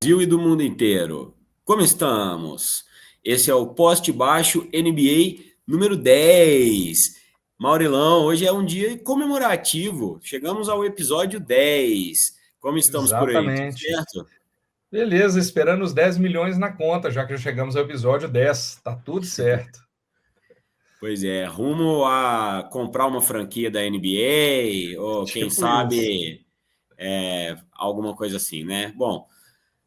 Brasil e do mundo inteiro. Como estamos? Esse é o Poste Baixo NBA número 10. Maurilão, hoje é um dia comemorativo. Chegamos ao episódio 10. Como estamos por aí? Tudo Exatamente. certo? Beleza, esperando os 10 milhões na conta, já que já chegamos ao episódio 10. Tá tudo certo. Pois é, rumo a comprar uma franquia da NBA, ou quem Tipo isso. sabe alguma coisa assim, né? Bom,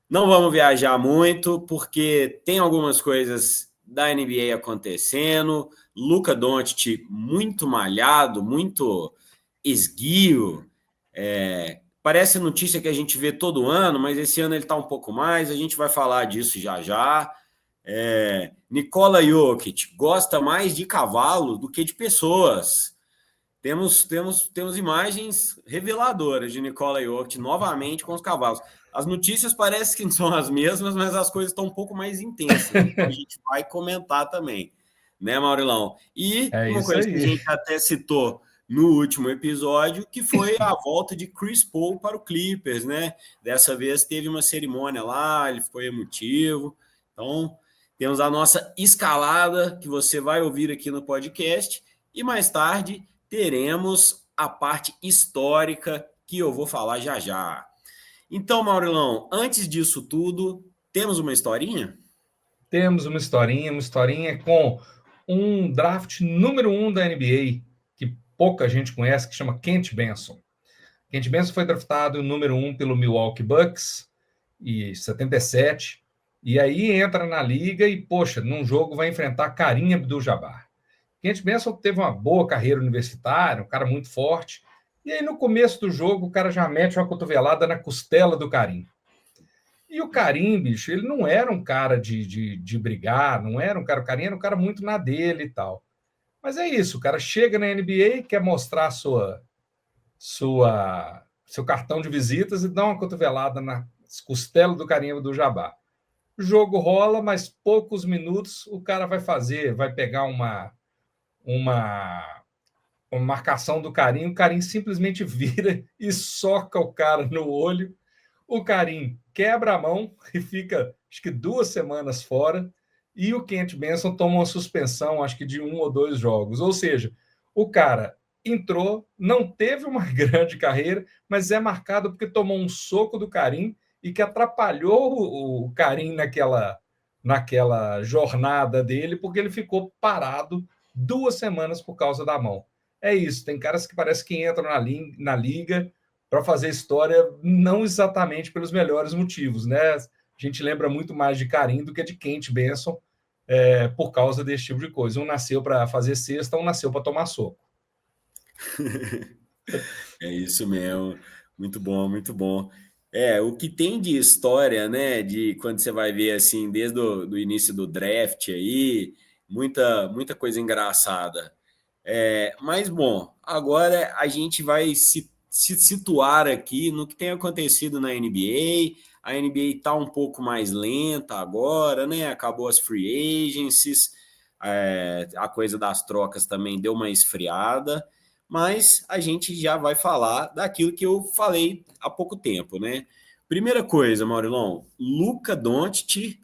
não vamos viajar muito, porque tem algumas coisas da NBA acontecendo. Luka Doncic muito malhado, muito esguio. Parece notícia que a gente vê todo ano, mas esse ano ele está um pouco mais. A gente vai falar disso já já. Nikola Jokic gosta mais de cavalo do que de pessoas. Temos imagens reveladoras de Nikola Jokic novamente com os cavalos. As notícias parecem que são as mesmas, mas as coisas estão um pouco mais intensas. Então a gente vai comentar também, né, Maurilão? E É uma isso coisa que a aí. gente até citou no último episódio, que foi a volta de Chris Paul para o Clippers, né? Dessa vez teve uma cerimônia lá, ele foi emotivo. Então, temos a nossa escalada que você vai ouvir aqui no podcast e mais tarde teremos a parte histórica que eu vou falar já já. Então, Maurilão, antes disso tudo, temos uma historinha? Temos uma historinha com um draft número 1 da NBA, que pouca gente conhece, que chama Kent Benson. Kent Benson foi draftado número 1 pelo Milwaukee Bucks em 77, e aí entra na liga e, poxa, num jogo vai enfrentar Kareem Abdul-Jabbar. Kent Benson teve uma boa carreira universitária, um cara muito forte, e aí no começo do jogo o cara já mete uma cotovelada na costela do Kareem. E o Kareem, bicho, ele não era um cara de brigar, não era um cara, o Kareem era um cara muito na dele e tal. Mas é isso, o cara chega na NBA, quer mostrar seu cartão de visitas e dá uma cotovelada na costela do Kareem do Jabá. O jogo rola, mas poucos minutos o cara vai pegar uma marcação do Kareem, o Kareem simplesmente vira e soca o cara no olho. O Kareem quebra a mão e fica, acho que 2 semanas fora. E o Kent Benson toma uma suspensão, acho que de 1 ou 2 jogos. Ou seja, o cara entrou, não teve uma grande carreira, mas é marcado porque tomou um soco do Kareem e que atrapalhou o Kareem naquela jornada dele, porque ele ficou parado 2 semanas por causa da mão. É isso, tem caras que parece que entram na liga para fazer história, não exatamente pelos melhores motivos, né? A gente lembra muito mais de Kareem do que de Kent Benson, por causa desse tipo de coisa. Um nasceu para fazer cesta, um nasceu para tomar soco. É isso mesmo. Muito bom, muito bom. O que tem de história, né, de quando você vai ver assim, desde o do início do draft aí, muita coisa engraçada. Mas, bom, agora a gente vai se situar aqui no que tem acontecido na NBA. A NBA está um pouco mais lenta agora, né? Acabou as free agencies, a coisa das trocas também deu uma esfriada, mas a gente já vai falar daquilo que eu falei há pouco tempo, né? Primeira coisa, Maurilão, Luka Doncic,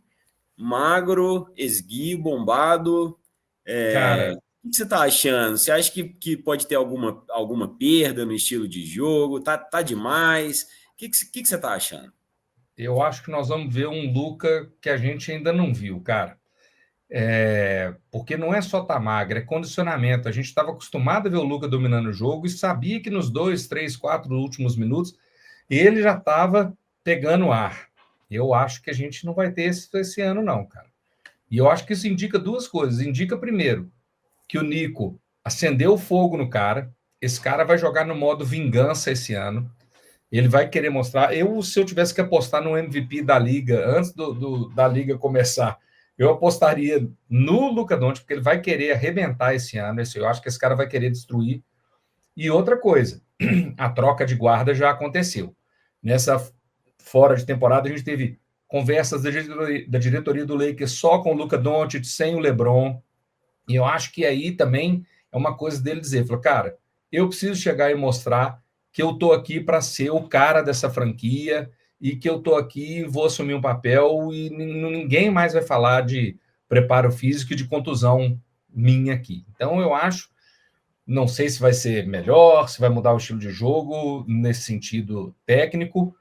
magro, esguio, bombado, Cara, o que você está achando? Você acha que pode ter alguma perda no estilo de jogo? Tá demais? O que você está achando? eu acho que nós vamos ver um Luka que a gente ainda não viu, cara. Porque não é só tá magro, é condicionamento. A gente estava acostumado a ver o Luka dominando o jogo e sabia que nos 2, 3, 4 últimos minutos ele já estava pegando ar. Eu acho que a gente não vai ter esse ano, não, cara. E eu acho que isso indica 2 coisas. Indica, primeiro, que o Nico acendeu o fogo no cara. Esse cara vai jogar no modo vingança esse ano. Ele vai querer mostrar. Se eu tivesse que apostar no MVP da liga antes da liga começar, eu apostaria no Luka Doncic, porque ele vai querer arrebentar esse ano. Eu acho que esse cara vai querer destruir. E outra coisa, a troca de guarda já aconteceu. Nessa fora de temporada, a gente teve conversas da diretoria do Lakers só com o Luka Doncic, sem o LeBron. E eu acho que aí também é uma coisa dele dizer, falou, cara, eu preciso chegar e mostrar que eu tô aqui para ser o cara dessa franquia e que eu estou aqui, vou assumir um papel e ninguém mais vai falar de preparo físico e de contusão minha aqui. Então, eu acho, não sei se vai ser melhor, se vai mudar o estilo de jogo nesse sentido técnico,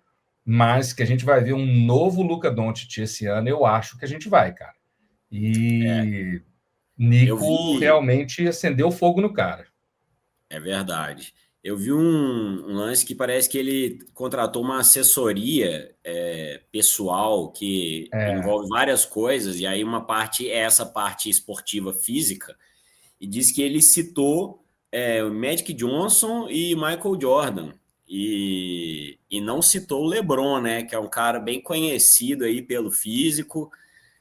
mas que a gente vai ver um novo Luka Doncic esse ano, eu acho que a gente vai, cara. E Eu Nico vi, realmente acendeu fogo no cara. é verdade. Eu vi um lance que parece que ele contratou uma assessoria pessoal que É, envolve várias coisas, e aí uma parte é essa parte esportiva física, e diz que ele citou o Magic Johnson e Michael Jordan, e não citou o LeBron, né, que é um cara bem conhecido aí pelo físico.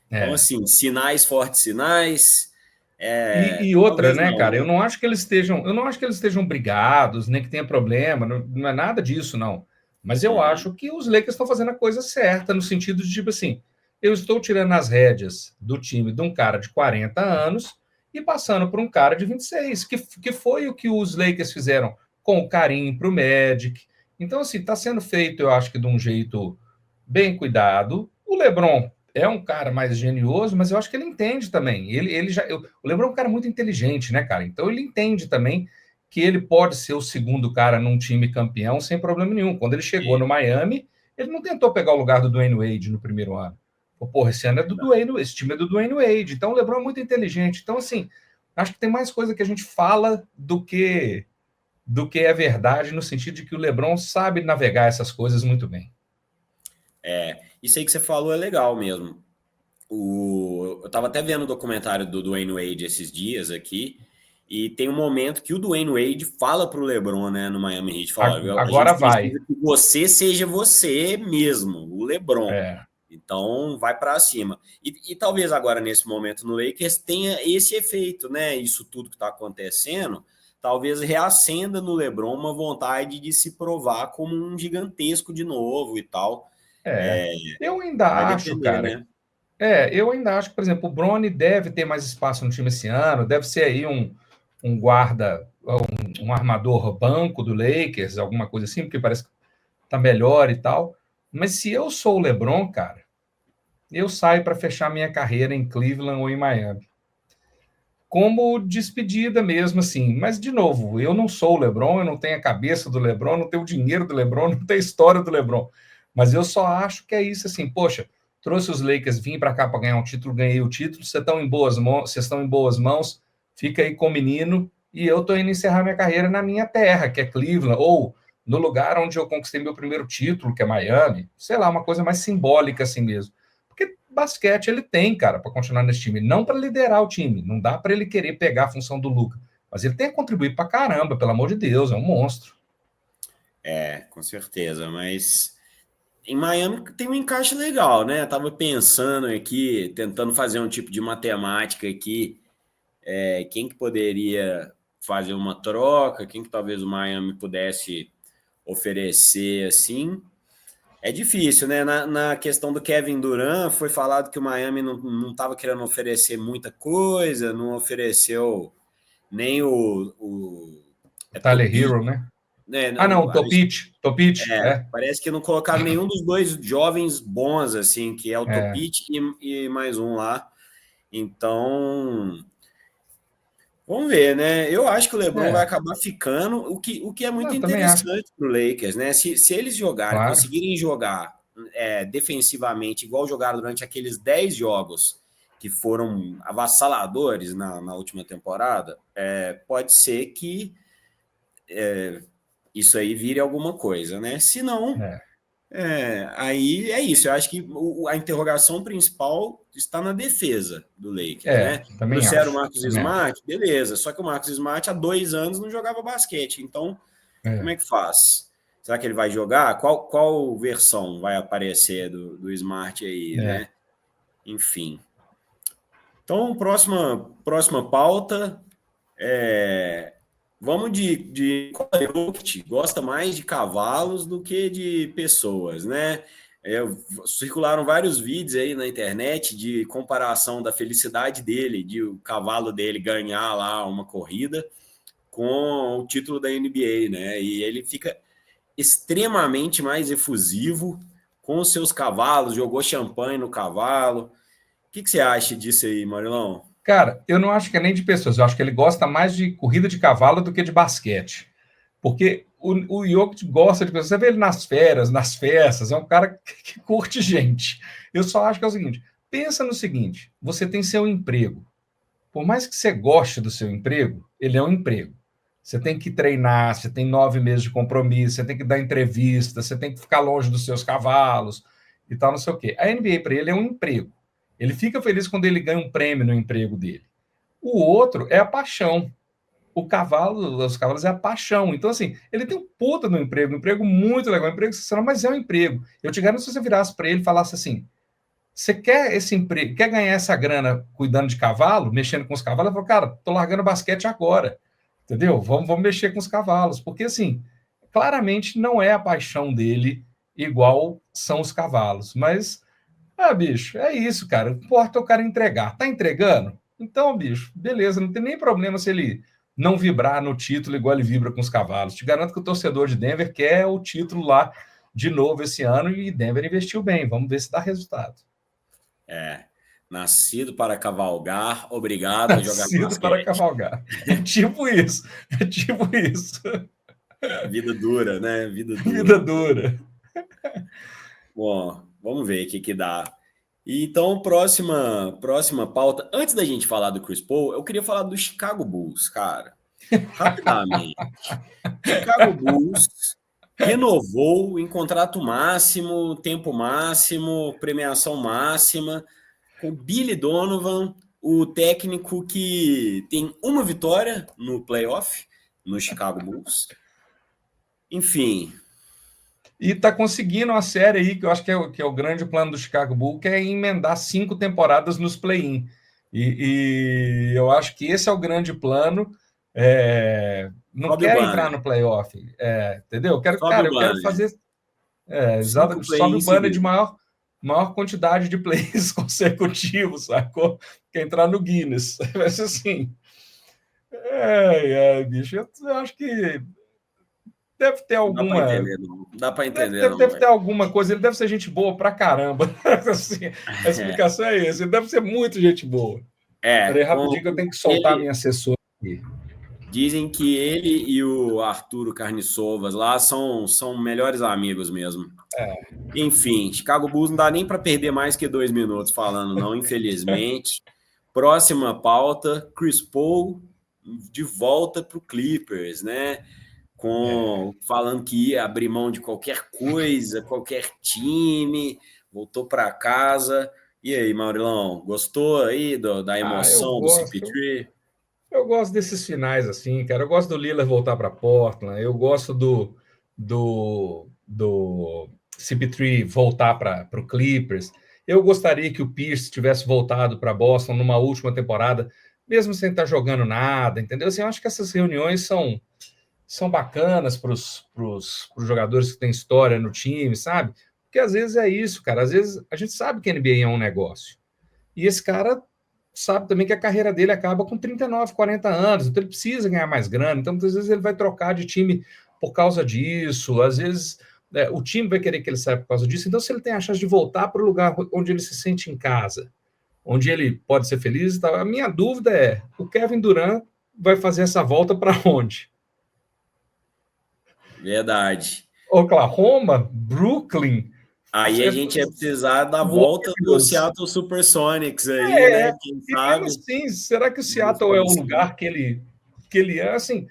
Então, é. assim, sinais, fortes sinais. E outra, Talvez né, não, cara? né? Eu não acho que eles estejam brigados, nem que tenha problema, não é nada disso, não. Mas eu Uhum. acho que os Lakers estão fazendo a coisa certa, no sentido de, tipo assim, eu estou tirando as rédeas do time de um cara de 40 anos e passando para um cara de 26, que foi o que os Lakers fizeram com o carinho para o Magic. Então, assim, está sendo feito, eu acho que de um jeito bem cuidado. O LeBron é um cara mais genioso, mas eu acho que ele entende também. O LeBron é um cara muito inteligente, né, cara? Então ele entende também que ele pode ser o segundo cara num time campeão sem problema nenhum. Quando ele chegou É no Miami, ele não tentou pegar o lugar do Dwayne Wade no primeiro ano. Porra, esse ano é do verdade. Dwayne, esse time é do Dwayne Wade. Então o LeBron é muito inteligente. Então, assim, acho que tem mais coisa que a gente fala do que é verdade, no sentido de que o LeBron sabe navegar essas coisas muito bem. Isso aí que você falou é legal mesmo. Eu estava até vendo o documentário do Dwayne Wade esses dias aqui, e tem um momento que o Dwayne Wade fala para o LeBron, né, no Miami Heat, fala, "Ó, a Agora gente vai. precisa que você seja você mesmo, o LeBron. É, Então, vai para cima. E talvez agora, nesse momento no Lakers, tenha esse efeito, né? Isso tudo que está acontecendo, talvez reacenda no LeBron uma vontade de se provar como um gigantesco de novo e tal. é. É, Eu ainda vai acho, depender, cara. né? Eu ainda acho que, por exemplo, o Brony deve ter mais espaço no time esse ano, deve ser aí um guarda, um armador banco do Lakers, alguma coisa assim, porque parece que tá melhor e tal. Mas se eu sou o LeBron, cara, eu saio para fechar minha carreira em Cleveland ou em Miami. Como despedida mesmo, assim. Mas, de novo, eu não sou o LeBron, eu não tenho a cabeça do LeBron, não tenho o dinheiro do LeBron, não tenho a história do LeBron. Mas eu só acho que é isso, assim, poxa, trouxe os Lakers, vim para cá para ganhar um título, ganhei o título, vocês estão em boas mãos, vocês estão em boas mãos, fica aí com o menino, e eu estou indo encerrar minha carreira na minha terra, que é Cleveland, ou no lugar onde eu conquistei meu primeiro título, que é Miami, sei lá, uma coisa mais simbólica assim mesmo. Porque basquete ele tem, cara, para continuar nesse time, não para liderar o time, não dá para ele querer pegar a função do Luca, mas ele tem que contribuir para caramba, pelo amor de Deus, é um monstro. Com certeza, mas em Miami tem um encaixe legal, né? Tava pensando aqui, tentando fazer um tipo de matemática aqui, quem que poderia fazer uma troca, quem que talvez o Miami pudesse oferecer assim. É difícil, né? Na questão do Kevin Durant, foi falado que o Miami não estava querendo oferecer muita coisa, não ofereceu nem o O Tyler Topic, Hero, né? né? Ah, não, Topic, Parece que não colocaram nenhum dos dois jovens bons, assim, que é o é, Topic e mais um lá. Então, vamos ver, né? Eu acho que o LeBron vai é, acabar ficando, o que é muito eu também acho, interessante para o Lakers, né? Se eles jogarem, claro, conseguirem jogar defensivamente, igual jogaram durante aqueles 10 jogos que foram avassaladores na última temporada, pode ser que isso aí vire alguma coisa, né? Se não, é, aí é isso. Eu acho que a interrogação principal está na defesa do Lakers, né? Trouxeram o Marcus também acho, Smart, beleza. Só que o Marcus Smart há 2 anos não jogava basquete. Então, como é, é que faz? Será que ele vai jogar? Qual versão vai aparecer do Smart aí, é, né? Enfim. Então, próxima pauta. É, vamos de Jokic, gosta mais de cavalos do que de pessoas, né? Circularam vários vídeos aí na internet de comparação da felicidade dele, de o cavalo dele ganhar lá uma corrida com o título da NBA, né? E ele fica extremamente mais efusivo com os seus cavalos, jogou champanhe no cavalo. O que você acha disso aí, Marilão? Cara, eu não acho que é nem de pessoas, eu acho que ele gosta mais de corrida de cavalo do que de basquete. Porque o Jokic gosta de pessoas. Você vê ele nas férias, nas festas, é um cara que curte gente. Eu só acho que é o seguinte: pensa no seguinte: você tem seu emprego. Por mais que você goste do seu emprego, ele é um emprego. Você tem que treinar, você tem 9 meses de compromisso, você tem que dar entrevista, você tem que ficar longe dos seus cavalos e tal, não sei o quê. A NBA para ele é um emprego. Ele fica feliz quando ele ganha um prêmio no emprego dele. O outro é a paixão. O cavalo, os cavalos é a paixão. Então, assim, ele tem um puta no emprego, um emprego muito legal, um emprego sensacional, mas é um emprego. Eu te garanto, se você virasse para ele e falasse assim: você quer esse emprego, quer ganhar essa grana cuidando de cavalo, mexendo com os cavalos? Eu falo, cara, tô largando basquete agora. Entendeu? Vamos mexer com os cavalos. Porque, assim, claramente não é a paixão dele igual são os cavalos. Mas, bicho, é isso, cara. Importa o cara entregar. Tá entregando? Então, bicho, beleza, não tem nem problema se ele não vibrar no título igual ele vibra com os cavalos. Te garanto que o torcedor de Denver quer o título lá de novo esse ano e Denver investiu bem. Vamos ver se dá resultado. Nascido para cavalgar, obrigado a jogar Nascido basquete. para cavalgar. É tipo isso. É tipo isso. Vida dura, né? Vida dura. Vida dura. Bom, vamos ver o que dá. Então, próxima pauta. Antes da gente falar do Chris Paul, eu queria falar do Chicago Bulls, cara. Rapidamente. Chicago Bulls renovou em contrato máximo, tempo máximo, premiação máxima, com Billy Donovan, o técnico que tem uma vitória no playoff, no Chicago Bulls. Enfim. E tá conseguindo uma série aí, que eu acho que é o grande plano do Chicago Bulls, que é emendar 5 temporadas nos play-in. E eu acho que esse é o grande plano. Não quero entrar no playoff, entendeu? Eu quero fazer. Exato, sobe o banner de maior quantidade de plays consecutivos, sacou? Quer entrar no Guinness. Vai ser assim. Bicho, eu acho que deve ter alguma. Dá para entender, não. Deve ter alguma coisa. Ele deve ser gente boa pra caramba. Assim, a explicação é essa. Ele deve ser muito gente boa. Peraí, rapidinho que eu tenho que soltar a minha assessora aqui. Dizem que ele e o Arturo Carniçovas lá são melhores amigos mesmo. Enfim, Chicago Bulls não dá nem para perder mais que 2 minutos falando, não, infelizmente. Próxima pauta, Chris Paul de volta para o Clippers, né? Falando que ia abrir mão de qualquer coisa, qualquer time, voltou para casa. E aí, Maurilão, gostou aí da emoção do CP3? Eu gosto desses finais assim, cara. Eu gosto do Lillard voltar para Portland. Eu gosto do CP3 voltar para o Clippers. Eu gostaria que o Pierce tivesse voltado para Boston numa última temporada, mesmo sem estar jogando nada, entendeu? Assim, eu acho que essas reuniões são bacanas para os jogadores que têm história no time, sabe? Porque às vezes é isso, cara. Às vezes a gente sabe que a NBA é um negócio. E esse cara sabe também que a carreira dele acaba com 39, 40 anos, então ele precisa ganhar mais grana, então muitas vezes ele vai trocar de time por causa disso, às vezes o time vai querer que ele saia por causa disso, então se ele tem a chance de voltar para o lugar onde ele se sente em casa, onde ele pode ser feliz e tal, a minha dúvida é, o Kevin Durant vai fazer essa volta para onde? Verdade. Oklahoma? Brooklyn? Aí a gente ia precisar da volta do Seattle Supersonics aí, né? Quem sabe? Mesmo assim, será que o Seattle é o lugar que ele é? Assim,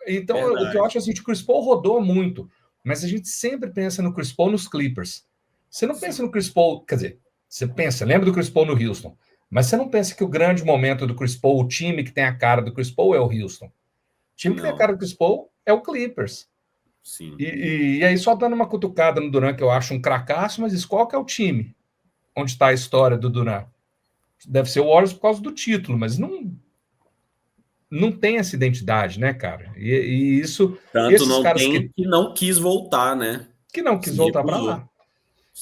então, verdade. O que eu acho é assim, o Chris Paul rodou muito, mas a gente sempre pensa no Chris Paul nos Clippers. Você não pensa no Chris Paul, quer dizer, você pensa, lembra do Chris Paul no Houston, mas você não pensa que o grande momento do Chris Paul, o time que tem a cara do Chris Paul é o Houston. O time que tem a cara do Chris Paul é o Clippers. Sim. E aí, só dando uma cutucada no Durant, que eu acho um cracaço, mas qual que é o time onde está a história do Durant? Deve ser o Warriors por causa do título, mas não tem essa identidade, né, cara? E isso... Tanto não caras tem que não quis voltar, né? Que não quis voltar para lá.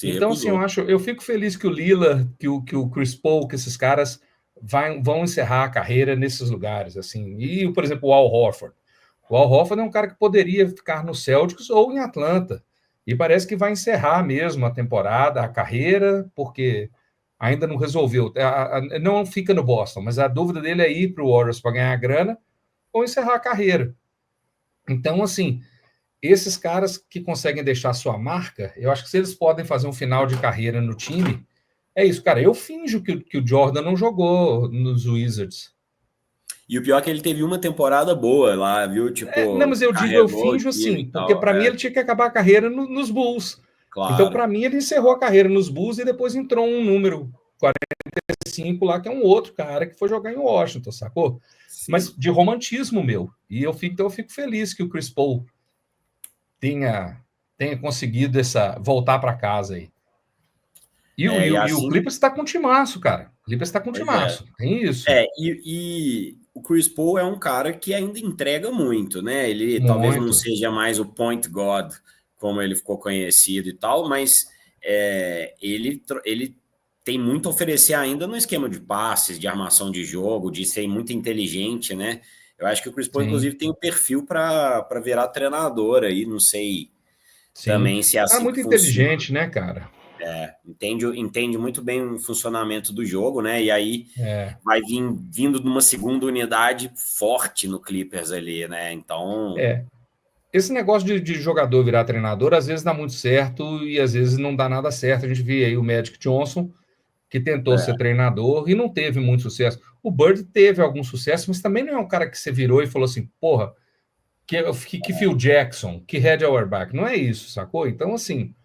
Então, recusou. Assim, eu fico feliz que o Lillard, que o Chris Paul, que esses caras vão encerrar a carreira nesses lugares, assim. E, por exemplo, o Al Horford. O Al Horford é um cara que poderia ficar no Celtics ou em Atlanta. E parece que vai encerrar mesmo a temporada, a carreira, porque ainda não resolveu. Não fica no Boston, mas a dúvida dele é ir para o Warriors para ganhar grana ou encerrar a carreira. Então, assim, esses caras que conseguem deixar sua marca, eu acho que se eles podem fazer um final de carreira no time, é isso, cara. Eu finjo que o Jordan não jogou nos Wizards. E o pior é que ele teve uma temporada boa lá, viu? Não, Tipo, mas eu digo, eu carregou o finjo time assim, e porque tal. para mim ele tinha que acabar a carreira nos Bulls. Então, Claro. para mim, ele encerrou a carreira nos Bulls e depois entrou um número 45 lá, que é um outro cara que foi jogar em Washington, sacou? Mas Sim. de romantismo meu. E então eu fico feliz que o Chris Paul tenha conseguido voltar para casa aí. É, e E o assim, Clippers está com timaço, cara. O Clippers está com pois é. timaço. Tem isso. E o Chris Paul é um cara que ainda entrega muito, né? Ele talvez não Muito. seja mais o point guard, como ele ficou conhecido e tal, mas ele tem muito a oferecer ainda no esquema de passes, de armação de jogo, de ser muito inteligente, né? Eu acho que o Chris Paul, Sim, inclusive, tem o perfil para virar treinador aí, não sei sim. também se é Cara, assim que muito funciona. inteligente, né, cara? Entende muito bem o funcionamento do jogo, né? E aí É. vai vindo de uma segunda unidade forte no Clippers ali, né? Então, É. Esse negócio de jogador virar treinador, às vezes dá muito certo e às vezes não dá nada certo. A gente vê aí o Magic Johnson, que tentou ser é, treinador e não teve muito sucesso. O Bird teve algum sucesso, mas também não é um cara que você virou e falou assim, porra, que Phil Jackson, que Red Auerbach. Não é isso, sacou? Então, assim,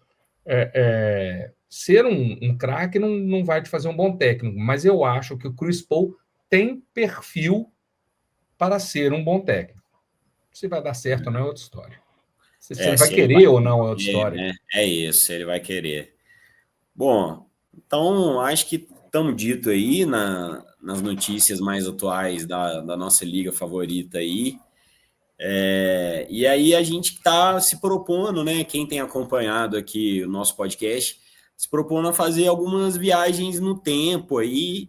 ser um craque não vai te fazer um bom técnico, mas eu acho que o Chris Paul tem perfil para ser um bom técnico. Se vai dar certo ou não é outra história. Se ele vai se ele vai querer ou não é outra querer, história. né? É isso, ele vai querer. Bom, então acho que estamos dito aí nas notícias mais atuais da nossa liga favorita aí. E aí a gente está se propondo, né? Quem tem acompanhado aqui o nosso podcast, se propondo a fazer algumas viagens no tempo aí.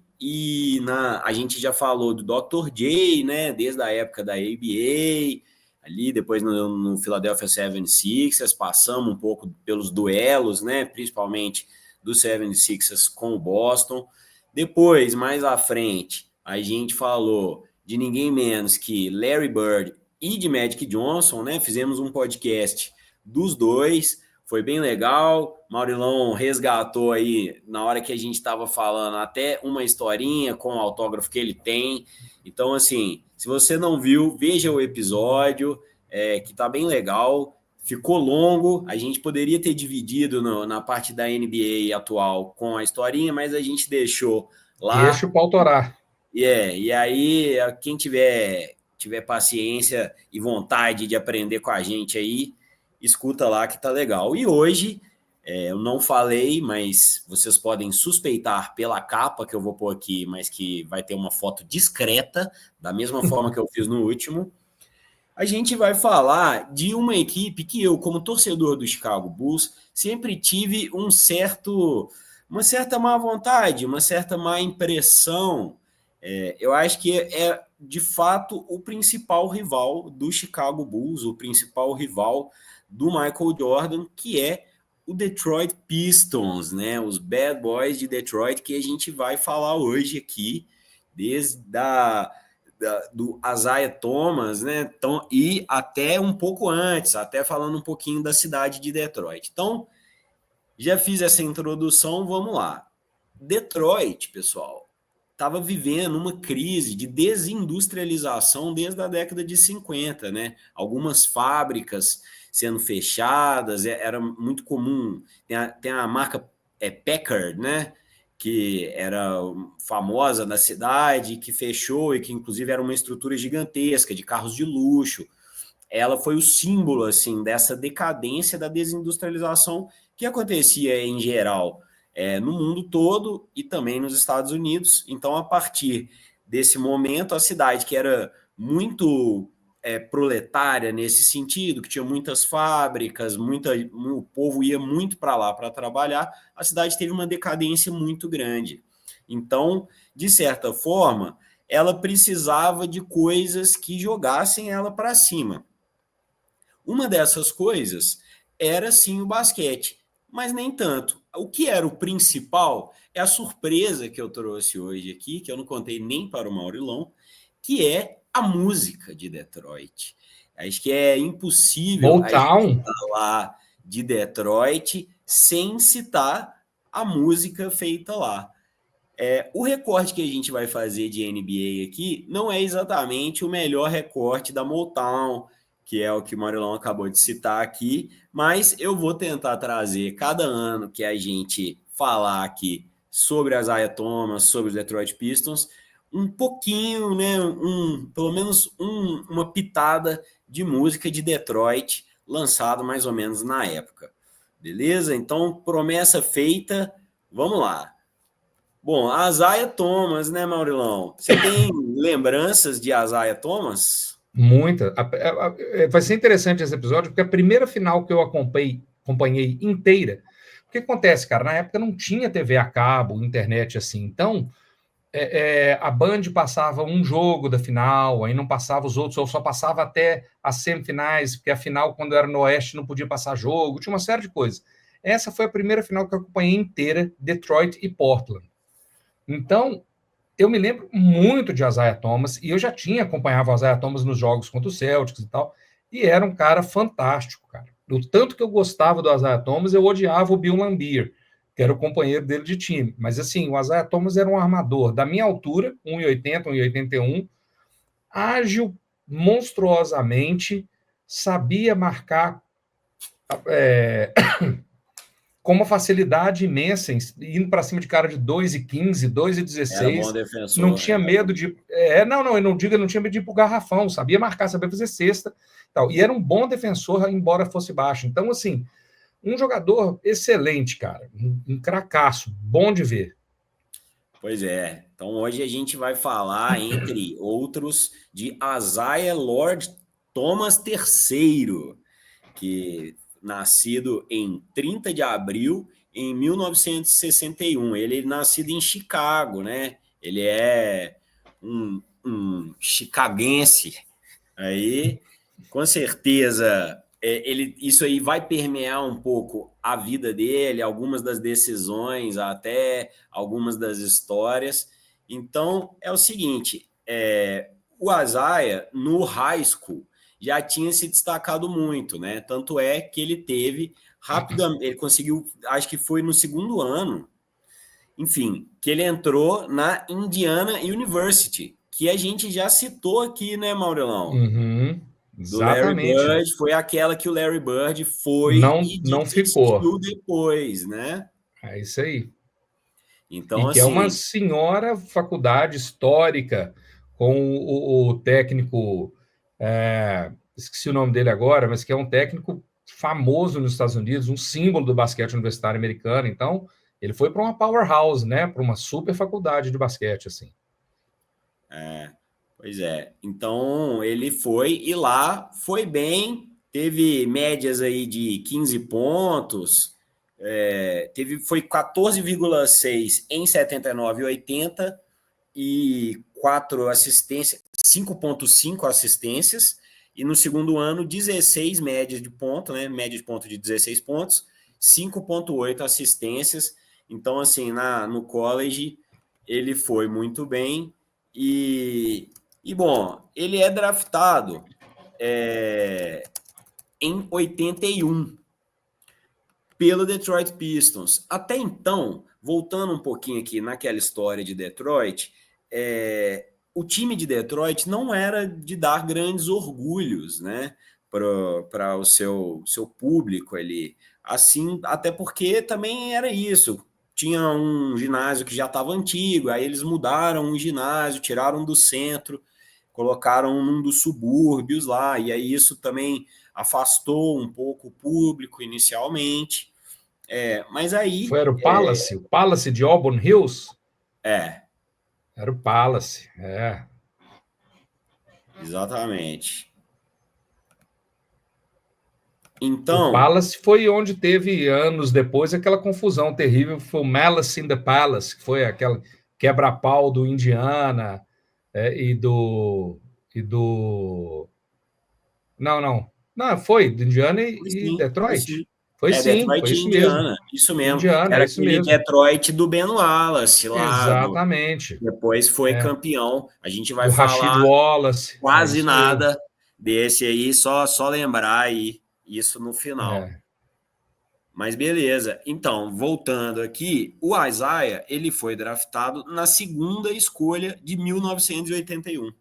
A gente já falou do Dr. J, né? Desde a época da ABA, ali, depois no Philadelphia 76ers, passamos um pouco pelos duelos, né? Principalmente do 76ers com o Boston. Depois, mais à frente, a gente falou de ninguém menos que Larry Bird e de Magic Johnson, né? Fizemos um podcast dos dois, foi bem legal. Maurilão resgatou aí, na hora que a gente estava falando, até uma historinha com o autógrafo que ele tem. Então, assim, se você não viu, veja o episódio, que tá bem legal. Ficou longo, a gente poderia ter dividido na parte da NBA atual com a historinha, mas a gente deixou Deixa lá. o pau torar. E aí, quem tiver paciência e vontade de aprender com a gente aí, escuta lá que tá legal. E hoje, eu não falei, mas vocês podem suspeitar pela capa que eu vou pôr aqui, mas que vai ter uma foto discreta, da mesma forma que eu fiz no último. A gente vai falar de uma equipe que eu, como torcedor do Chicago Bulls, sempre tive uma certa má vontade, uma certa má impressão. Eu acho que é, de fato, o principal rival do Chicago Bulls, o principal rival do Michael Jordan, que é o Detroit Pistons, né? Os Bad Boys de Detroit, que a gente vai falar hoje aqui, desde do Isaiah Thomas, né? Então, e até um pouco antes, até falando um pouquinho da cidade de Detroit. Então, já fiz essa introdução, vamos lá. Detroit, pessoal, estava vivendo uma crise de desindustrialização desde a década de 50, né? Algumas fábricas sendo fechadas, era muito comum. Tem a marca Packard, né? Que era famosa na cidade, que fechou e que inclusive era uma estrutura gigantesca de carros de luxo. Ela foi o símbolo assim dessa decadência da desindustrialização que acontecia em geral no mundo todo e também nos Estados Unidos. Então, a partir desse momento, a cidade que era muito proletária nesse sentido, que tinha muitas fábricas, o povo ia muito para lá para trabalhar, a cidade teve uma decadência muito grande. Então, de certa forma, ela precisava de coisas que jogassem ela para cima. Uma dessas coisas era sim o basquete, mas nem tanto. O que era o principal é a surpresa que eu trouxe hoje aqui, que eu não contei nem para o Maurilão, que é a música de Detroit. Acho que é impossível a gente Motown? falar de Detroit sem citar a música feita lá. O recorte que a gente vai fazer de NBA aqui não é exatamente o melhor recorte da Motown, que é o que o Marilão acabou de citar aqui, mas eu vou tentar trazer cada ano que a gente falar aqui sobre as Isaiah Thomas, sobre os Detroit Pistons, um pouquinho, né, pelo menos uma pitada de música de Detroit, lançado mais ou menos na época. Beleza? Então, promessa feita, vamos lá. Bom, a Isaiah Thomas, né, Maurilão? Você tem lembranças de Isaiah Thomas? Muita. Vai ser interessante esse episódio, porque a primeira final que eu acompanhei inteira. O que acontece, cara? Na época não tinha TV a cabo, internet assim. Então, a Band passava um jogo da final, aí não passava os outros, ou só passava até as semifinais, porque a final, quando era no Oeste, não podia passar jogo, tinha uma série de coisas. Essa foi a primeira final que eu acompanhei inteira, Detroit e Portland. Então, eu me lembro muito de Isaiah Thomas, e eu já acompanhava o Isaiah Thomas nos jogos contra o Celtics e tal, e era um cara fantástico, cara. Do tanto que eu gostava do Isaiah Thomas, eu odiava o Bill Laimbeer, que era o companheiro dele de time. Mas assim, o Isaiah Thomas era um armador da minha altura, 1,80, 1,81, ágil monstruosamente, sabia marcar com uma facilidade imensa, indo para cima de cara de 2,15, Era bom 2,16, não defensor. tinha medo de. Não, eu não digo, não tinha medo de ir para o garrafão, sabia marcar, sabia fazer cesta. Tal. E era um bom defensor, embora fosse baixo. Então, assim, um jogador excelente, cara. Um cracaço, bom de ver. Pois é. Então hoje a gente vai falar, entre outros, de Isaiah Lord Thomas III, que nascido em 30 de abril em 1961. Ele é nascido em Chicago, né? Ele é um chicaguense. Aí, com certeza, isso aí vai permear um pouco a vida dele, algumas das decisões, até algumas das histórias. Então, é o seguinte: o Isaiah, no high school, já tinha se destacado muito, né? Tanto é que ele teve rapidamente, ele conseguiu, acho que foi no segundo ano, enfim, que ele entrou na Indiana University, que a gente já citou aqui, né, Maurelão? Uhum, Do Larry exatamente. Bird, foi aquela que o Larry Bird foi Não, e não ficou. desistiu depois, né? É isso aí. Então, E que é uma assim, senhora faculdade histórica, com o técnico, esqueci o nome dele agora, mas que é um técnico famoso nos Estados Unidos, um símbolo do basquete universitário americano. Então, ele foi para uma powerhouse, né? Para uma super faculdade de basquete, assim. pois é. Então, ele foi e lá foi bem, teve médias aí de 15 pontos, foi 14,6 em 79 e 80 e 4 assistências, 5,5 assistências, e no segundo ano, 16 médias de ponto, né? Média de ponto de 16 pontos, 5,8 assistências. Então, assim, no college, ele foi muito bem. Bom, ele é draftado em 81 pelo Detroit Pistons. Até então, voltando um pouquinho aqui naquela história de Detroit, o time de Detroit não era de dar grandes orgulhos, né, para o seu público ali. Assim, até porque também era isso. Tinha um ginásio que já estava antigo, aí eles mudaram um ginásio, tiraram do centro, colocaram num dos subúrbios lá, e aí isso também afastou um pouco o público inicialmente. Mas aí. Era o Palace de Auburn Hills? É, Era o Palace, exatamente. O Então, Palace foi onde teve, anos depois, aquela confusão terrível, foi o Malice in the Palace, que foi aquela quebra-pau do Indiana, e do... Não, não. Não, foi Indiana Foi e sim, foi Detroit. sim. É Foi Detroit e isso mesmo. Indiana, isso mesmo. Indiana, é Era isso aquele mesmo. Detroit do Ben Wallace lá, Exatamente. depois foi É. campeão. A gente vai Do Rashid falar Wallace, é quase isso mesmo. nada desse aí, só lembrar aí isso no final. É. Mas beleza. Então, voltando aqui, o Isaiah, ele foi draftado na segunda escolha de 1981.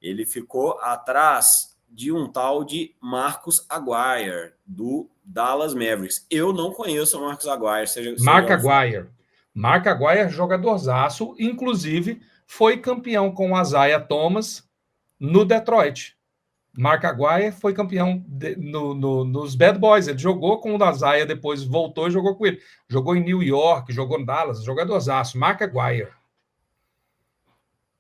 Ele ficou atrás de um tal de Marcus Aguirre, do Dallas Mavericks. Eu não conheço o Marcus Aguirre, você já Mark ouviu falar? Aguirre. Mark Aguirre, jogadorzaço, inclusive foi campeão com o Isaiah Thomas no Detroit. Mark Aguirre foi campeão nos Bad Boys. Ele jogou com o Isaiah, depois voltou e jogou com ele. Jogou em New York, jogou em Dallas, jogadorzaço. Mark Aguirre.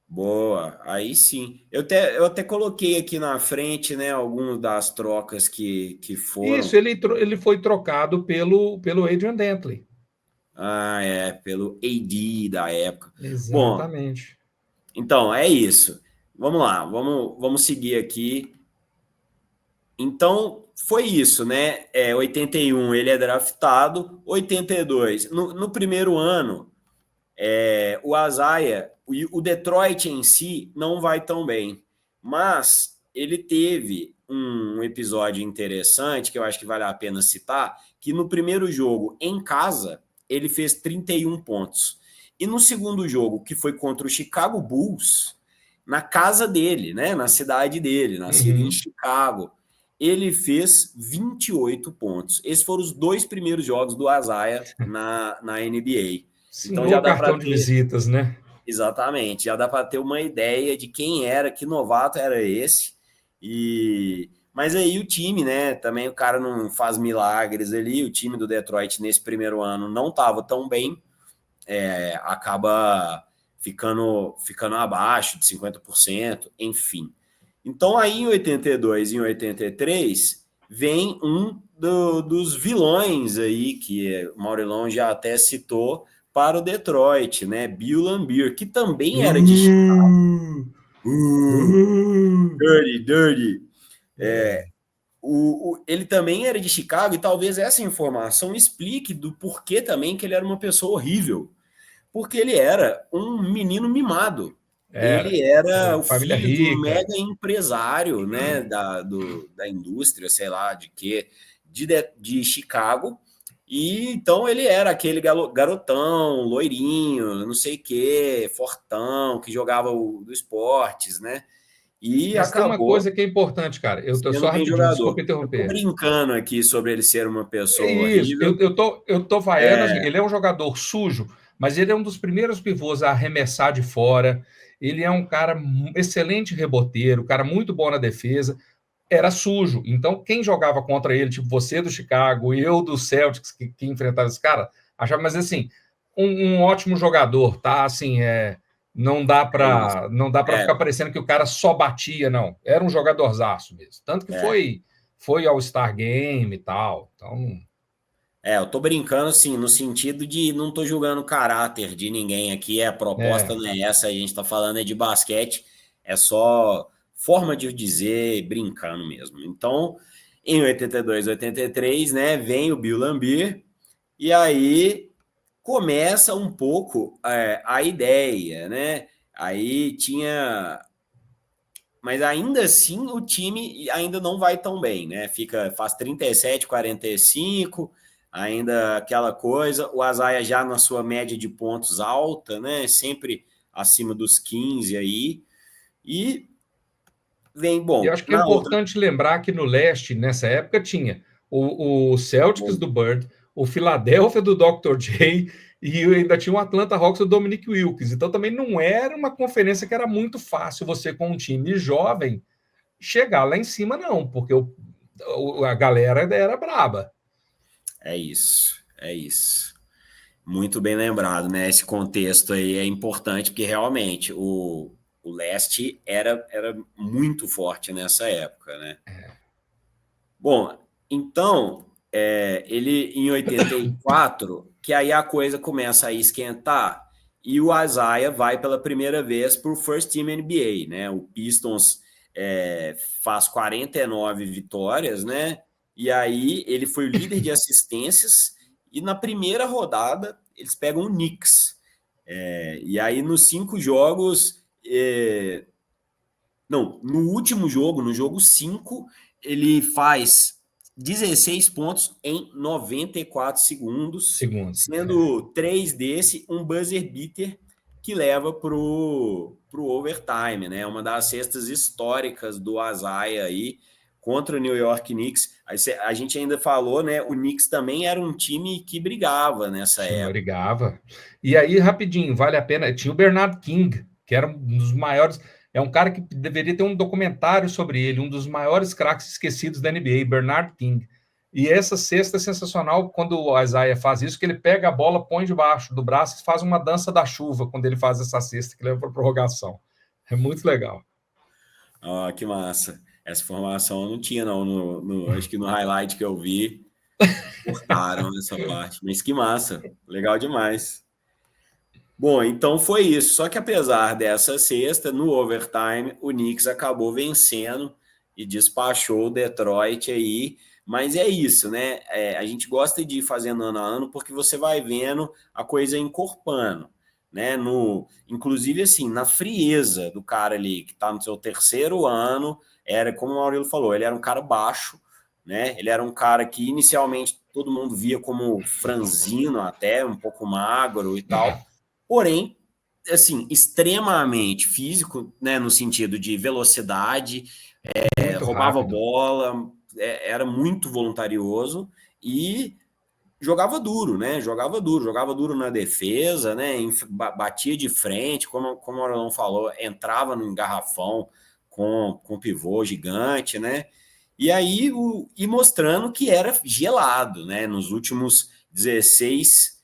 Boa, aí sim. Eu até coloquei aqui na frente, né, algumas das trocas que Isso, foram. ele foi trocado pelo Adrian Dantley. Ah, é, pelo AD da época. Bom, Exatamente. então é isso. Vamos lá, vamos seguir aqui. Então, foi isso, né? 81 ele é draftado, 82. No primeiro ano, o Isaiah, o Detroit em si não vai tão bem, mas ele teve um episódio interessante que eu acho que vale a pena citar, que no primeiro jogo, em casa, ele fez 31 pontos. E no segundo jogo, que foi contra o Chicago Bulls, na casa dele, né, na cidade dele, nascido em Uhum. Chicago, ele fez 28 pontos. Esses foram os dois primeiros jogos do Isaiah na NBA. Então já Assinou o dá para cartão de ter, visitas, né? exatamente, já dá para ter uma ideia de quem era, que novato era esse. Mas aí o time, né? Também o cara não faz milagres ali. O time do Detroit nesse primeiro ano não estava tão bem, acaba ficando abaixo de 50%, enfim. Então aí em 82 e em 83 vem dos vilões aí que o Maurilão já até citou para o Detroit, né? Bill Laimbeer, que também era de Chicago. Uh, uh. Dirty, dirty. É, Ele também era de Chicago e talvez essa informação explique do porquê também que ele era uma pessoa horrível. Porque ele era um menino mimado. Ele era o família filho de um rica. mega empresário, né, da indústria, sei lá, de quê, de Chicago. E então ele era aquele garotão, loirinho, não sei o quê, fortão, que jogava do esportes, né? E Mas tem uma acabou coisa que é importante, cara. Eu tô sendo só bem rapidinho, jogador. desculpa Eu tô interromper. brincando aqui sobre ele ser uma É pessoa isso, horrível. eu tô vaiando, assim, ele é um jogador sujo, mas ele é um dos primeiros pivôs a arremessar de fora. Ele é um cara excelente reboteiro, cara muito bom na defesa. Era sujo. Então, quem jogava contra ele, tipo você do Chicago, eu do Celtics, que enfrentava esse cara, achava, mas assim, um ótimo jogador, tá? Assim, É isso. não dá para É, ficar parecendo que o cara só batia, não. Era um jogadorzaço mesmo. Tanto que é. foi ao Star Game e tal. Então, Eu tô brincando assim, no sentido de não tô julgando o caráter de ninguém aqui, a proposta é, não é essa, a gente tá falando é de basquete, é só forma de dizer, brincando mesmo. Então, em 82, 83, né, vem o Bill Laimbeer, e aí começa um pouco a ideia, né? Aí tinha. Mas ainda assim o time ainda não vai tão bem, né? Faz 37, 45, ainda aquela coisa. O Azaia já na sua média de pontos alta, né? Sempre acima dos 15 aí. E vem, e eu bom, acho que é na outra. importante lembrar que no leste, nessa época, tinha o Celtics do Bird, o Philadelphia do Dr. J, e ainda tinha o Atlanta Hawks do Dominic Wilkes. Então também não era uma conferência que era muito fácil você, com um time jovem, chegar lá em cima, não, porque a galera era braba. É isso, é isso. Muito bem lembrado, né? Esse contexto aí é importante, porque realmente o leste era muito forte nessa época, né? Bom, então, ele em 84, que aí a coisa começa a esquentar, e o Isaiah vai pela primeira vez para o First Team NBA, né? O Pistons faz 49 vitórias, né? E aí ele foi o líder de assistências e na primeira rodada eles pegam o Knicks. E aí nos 5 jogos... Não, no último jogo, no jogo 5, ele faz 16 pontos em 94 segundos, sendo 3 desse um buzzer beater que leva pro overtime, né? Uma das cestas históricas do Isaiah aí contra o New York Knicks. A gente ainda falou, né? O Knicks também era um time que brigava nessa época. Brigava. E aí, rapidinho, vale a pena. Tinha o Bernard King, que era um dos maiores. É um cara que deveria ter um documentário sobre ele, um dos maiores craques esquecidos da NBA, Bernard King. E essa cesta é sensacional quando o Isaiah faz isso, que ele pega a bola, põe debaixo do braço e faz uma dança da chuva quando ele faz essa cesta que leva para a prorrogação. É muito legal. Que massa. Essa informação eu não tinha, não. Acho que no highlight que eu vi, cortaram essa parte. Mas que massa. Legal demais. Bom, então foi isso. Só que apesar dessa cesta, no overtime, o Knicks acabou vencendo e despachou o Detroit aí. Mas é isso, né? A gente gosta de ir fazendo ano a ano porque você vai vendo a coisa encorpando, né? Inclusive, assim, na frieza do cara ali que está no seu terceiro ano, era como o Maurílio falou, ele era um cara baixo, né? Ele era um cara que inicialmente todo mundo via como franzino até, um pouco magro e tal. Porém, assim, extremamente físico, né, no sentido de velocidade, roubava bola, era muito voluntarioso e jogava duro, né? Jogava duro na defesa, né? Batia de frente, como o Orlão falou, entrava no garrafão com pivô gigante, né? E aí, mostrando que era gelado, né? Nos últimos 16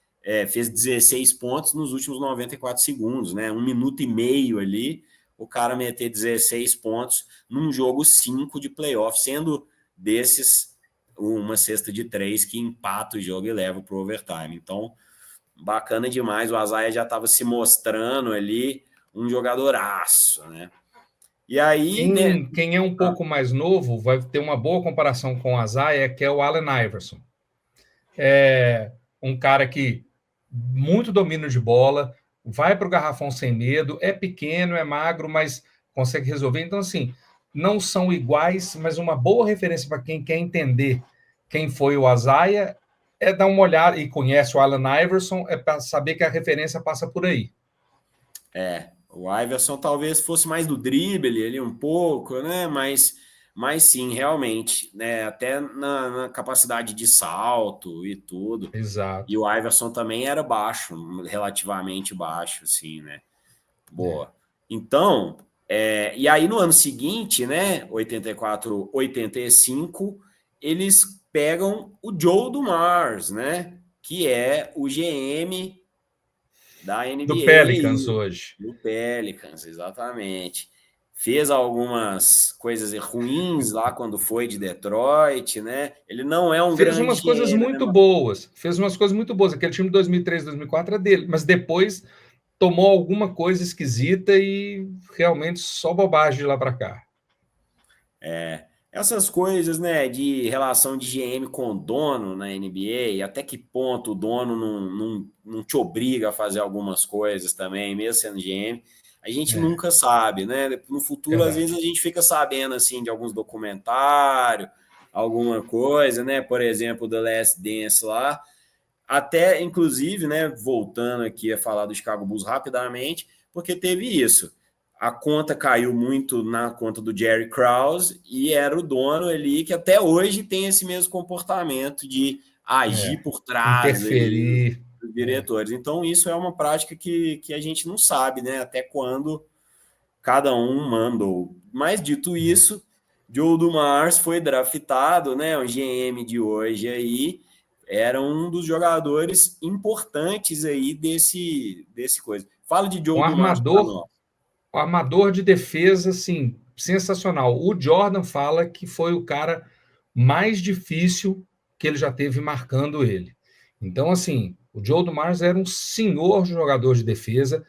fez 16 pontos nos últimos 94 segundos, né? 1 minuto e meio ali, o cara meter 16 pontos num jogo 5 de playoff, sendo desses uma cesta de 3 que empata o jogo e leva para o overtime. Então, bacana demais. O Isaiah já estava se mostrando ali um jogadoraço, né? E aí, quem é um pouco mais novo vai ter uma boa comparação com o Isaiah, que é o Allen Iverson. É um cara que muito domínio de bola, vai para o garrafão sem medo, é pequeno, é magro, mas consegue resolver. Então, assim, não são iguais, mas uma boa referência para quem quer entender quem foi o Isaiah é dar uma olhada e conhece o Allen Iverson, é para saber que a referência passa por aí. O Iverson talvez fosse mais do drible ali um pouco, né? Mas sim, realmente, né? Até na capacidade de salto e tudo. Exato. E o Iverson também era baixo, relativamente baixo, assim, né? Boa. Então, e aí no ano seguinte, né? 84, 85, eles pegam o Joe Dumars, né? Que é o GM da NBA. Do Pelicans hoje. Do Pelicans, exatamente. Fez algumas coisas ruins lá quando foi de Detroit, né? Ele não é um grande Fez umas coisas muito boas. Fez umas coisas muito boas. Aquele time de 2003, 2004 é dele. Mas depois tomou alguma coisa esquisita e realmente só bobagem de lá para cá. Essas coisas, né, de relação de GM com dono na NBA, até que ponto o dono não te obriga a fazer algumas coisas também, mesmo sendo GM, a gente nunca sabe, né? No futuro, às vezes, a gente fica sabendo, assim, de alguns documentários, alguma coisa, né? Por exemplo, The Last Dance lá, até, inclusive, né, voltando aqui a falar do Chicago Bulls rapidamente, porque teve isso. A conta caiu muito na conta do Jerry Krause e era o dono ali que até hoje tem esse mesmo comportamento de agir por trás interferir dos diretores. Então, isso é uma prática que a gente não sabe, né? Até quando cada um mandou. Mas, dito isso, Joe Dumars foi draftado, né? O GM de hoje aí era um dos jogadores importantes aí desse coisa. Fala de Joe Dumars para nós. O armador de defesa, assim, sensacional. O Jordan fala que foi o cara mais difícil que ele já teve marcando ele. Então, assim, o Joe Dumars era um senhor jogador de defesa,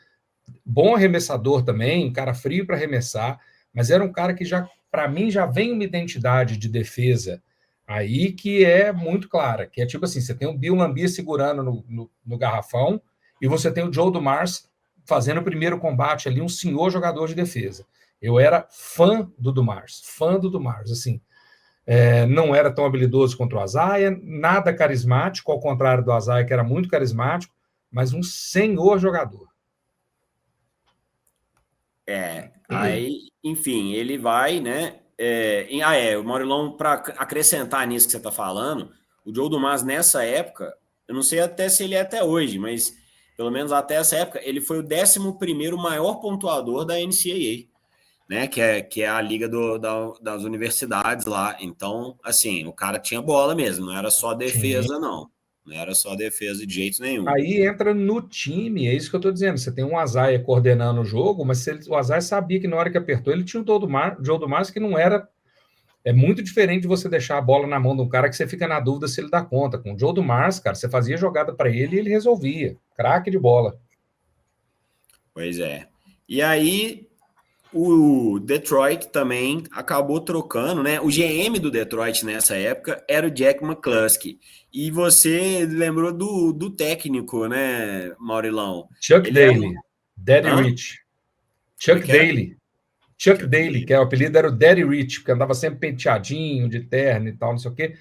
bom arremessador também, um cara frio para arremessar, mas era um cara que já, para mim, já vem uma identidade de defesa aí que é muito clara, que é tipo assim, você tem o Bill Laimbeer segurando no garrafão e você tem o Joe Dumars fazendo o primeiro combate ali, um senhor jogador de defesa. Eu era fã do Dumars, assim, não era tão habilidoso quanto o Isaiah, nada carismático, ao contrário do Isaiah, que era muito carismático, mas um senhor jogador. Aí, enfim, ele vai, né? O Maurilão, para acrescentar nisso que você está falando, o Joe Dumars nessa época, eu não sei até se ele é até hoje, mas pelo menos até essa época, ele foi o 11º maior pontuador da NCAA, né? Que é a liga das universidades lá. Então, assim, o cara tinha bola mesmo, não era só defesa, não. Não era só defesa de jeito nenhum. Aí entra no time, é isso que eu estou dizendo. Você tem um Isaiah coordenando o jogo, mas o Isaiah sabia que na hora que apertou, ele tinha o Joe Dumars, que não era. É muito diferente de você deixar a bola na mão de um cara que você fica na dúvida se ele dá conta. Com o Joe Dumars, cara, você fazia jogada para ele e ele resolvia. Craque de bola. Pois é. E aí, o Detroit também acabou trocando, né? O GM do Detroit nessa época era o Jack McCluskey. E você lembrou do técnico, né, Maurilão? Chuck Ele Daly, Daddy Hã? Rich. Chuck Daly. Chuck Daly, que é o apelido era o Daddy Rich, porque andava sempre penteadinho, de terno e tal, não sei o quê.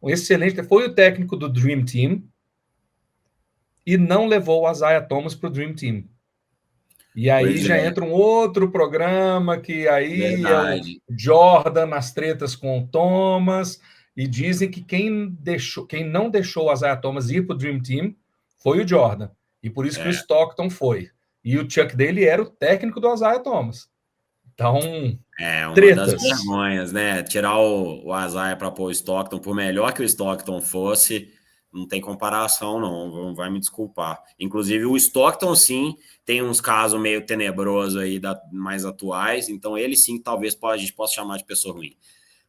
Um excelente, foi o técnico do Dream Team e não levou o Isaiah Thomas para o Dream Team. E aí já entra um outro programa que aí é o Jordan nas tretas com o Thomas, e dizem que quem não deixou o Isaiah Thomas ir para o Dream Team foi o Jordan. E por isso que o Stockton foi. E o Chuck Daly era o técnico do Isaiah Thomas. Então, uma das vergonhas, né? Tirar o Isaiah para pôr o Stockton, por melhor que o Stockton fosse, não tem comparação, não. Vai me desculpar. Inclusive, o Stockton, sim, tem uns casos meio tenebrosos aí, mais atuais. Então, ele, sim, talvez a gente possa chamar de pessoa ruim.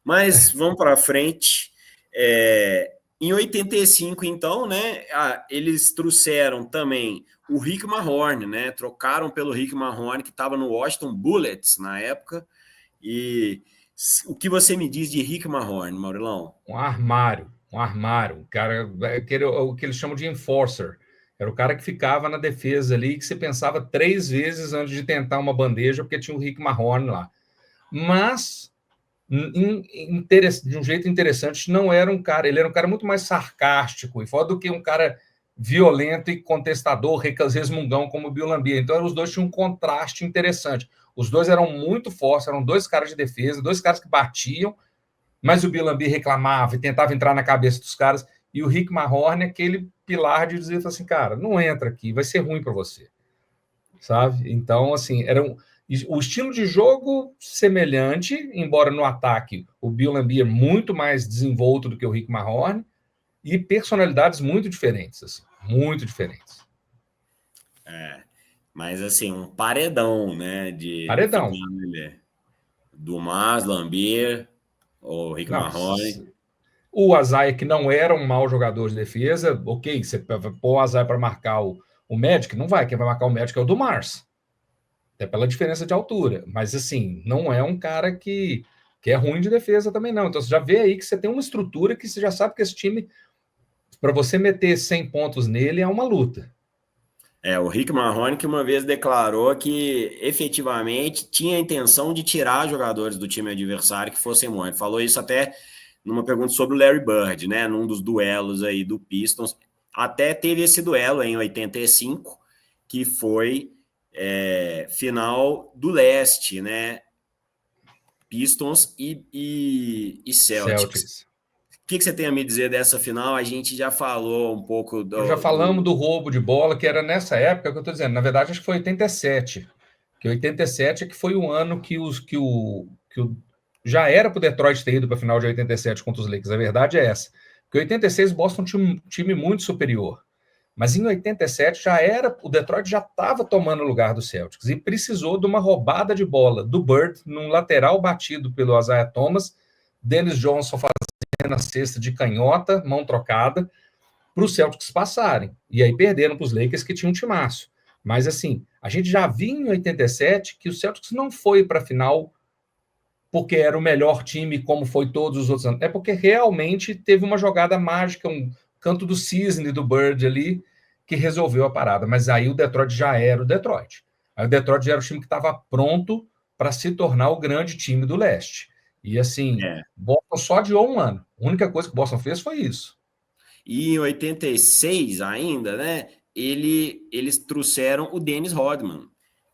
Mas, vamos para frente. Em 85, então, né, eles trouxeram também o Rick Mahorn, né? Trocaram pelo Rick Mahorn, que estava no Washington Bullets na época. E o que você me diz de Rick Mahorn, Maurilão? Um armário, um cara, o que eles chamam de enforcer. Era o cara que ficava na defesa ali, que você pensava 3 vezes antes de tentar uma bandeja, porque tinha o Rick Mahorn lá. Mas, de um jeito interessante, não era um cara, ele era um cara muito mais sarcástico e fora do que um cara violento e contestador, resmungão como o Bill Laimbeer. Então, os dois tinham um contraste interessante. Os dois eram muito fortes, eram 2 caras de defesa, 2 caras que batiam, mas o Bill Laimbeer reclamava e tentava entrar na cabeça dos caras, e o Rick Mahorn, aquele pilar de dizer assim, cara, não entra aqui, vai ser ruim para você, sabe? Então, assim, o estilo de jogo semelhante, embora no ataque o Bill Laimbeer muito mais desenvolto do que o Rick Mahorn, e personalidades muito diferentes, assim, muito diferentes. Mas assim, um paredão, né? Paredão. Dumars, Laimbeer, o Rick Mahorn. O Isaiah, que não era um mau jogador de defesa, ok, você pôr o Isaiah para marcar o Magic, não vai, quem vai marcar o Magic é o Dumars, até pela diferença de altura, mas assim, não é um cara que é ruim de defesa também não, então você já vê aí que você tem uma estrutura que você já sabe que esse time, para você meter 100 pontos nele, é uma luta. O Rick Mahorn que uma vez declarou que efetivamente tinha a intenção de tirar jogadores do time adversário que fossem bons. Ele falou isso até numa pergunta sobre o Larry Bird, né? Num dos duelos aí do Pistons. Até teve esse duelo em 85, que foi final do leste, né? Pistons e Celtics. O que você tem a me dizer dessa final? A gente já falou um pouco Já falamos do roubo de bola, que era nessa época que eu estou dizendo. Na verdade, acho que foi 87. Que 87 é que foi o ano que já era para o Detroit ter ido para a final de 87 contra os Lakers. A verdade é essa. Porque em 86 o Boston tinha um time muito superior. Mas em 87 o Detroit já estava tomando o lugar do Celtics e precisou de uma roubada de bola do Bird num lateral batido pelo Isaiah Thomas, Dennis Johnson fazendo a cesta de canhota, mão trocada, para os Celtics passarem. E aí perderam para os Lakers, que tinham um timaço. Mas assim, a gente já viu em 87 que o Celtics não foi para a final porque era o melhor time, como foi todos os outros anos. É porque realmente teve uma jogada mágica, um canto do cisne do Bird ali, que resolveu a parada. Mas aí o Detroit já era o Detroit. Aí o Detroit já era o time que estava pronto para se tornar o grande time do leste. E assim, É. Boston só adiou um ano. A única coisa que o Boston fez foi isso. E em 86 ainda, né? Eles trouxeram o Dennis Rodman,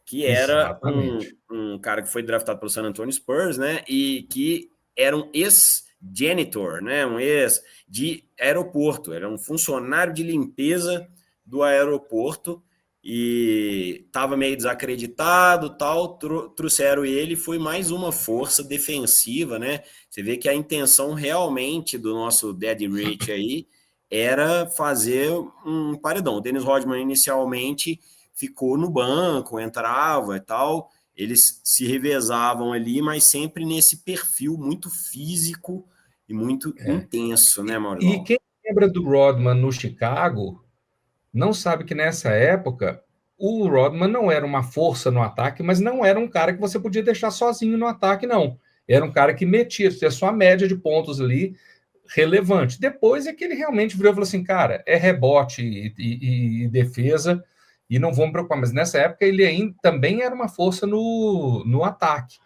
que era Exatamente. um cara que foi draftado pelo San Antonio Spurs, né? E que era um ex-janitor, né? Um ex de aeroporto, era um funcionário de limpeza do aeroporto e estava meio desacreditado, tal, trouxeram ele, foi mais uma força defensiva, né? Você vê que a intenção realmente do nosso Daddy Rich aí era fazer um paredão. O Dennis Rodman inicialmente ficou no banco, entrava e tal, eles se revezavam ali, mas sempre nesse perfil muito físico e muito intenso, né, E Maurival? quem lembra do Rodman no Chicago não sabe que nessa época o Rodman não era uma força no ataque, mas não era um cara que você podia deixar sozinho no ataque, não. Era um cara que metia, tinha só a média de pontos ali relevante. Depois é que ele realmente virou e falou assim, cara, é rebote e defesa e não vamos preocupar. Mas nessa época ele ainda, também era uma força no ataque.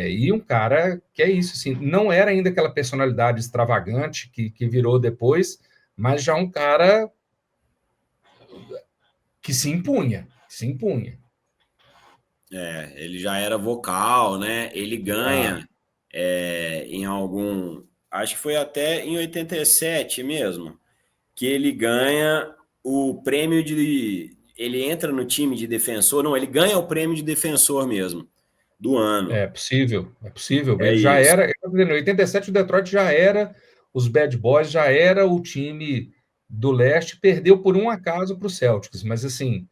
E um cara que é isso, assim, não era ainda aquela personalidade extravagante que virou depois, mas já um cara que se impunha, se impunha. Ele já era vocal, né? Ele Ah, ganha em algum. Acho que foi até em 87 mesmo, que ele ganha o prêmio de. Ele entra no time de defensor, não, ele ganha o prêmio de defensor mesmo, do ano. é possível, é possível. É Ele já isso. era, em 87 o Detroit já era, os Bad Boys já era o time do leste, perdeu por um acaso para o Celtics, mas assim,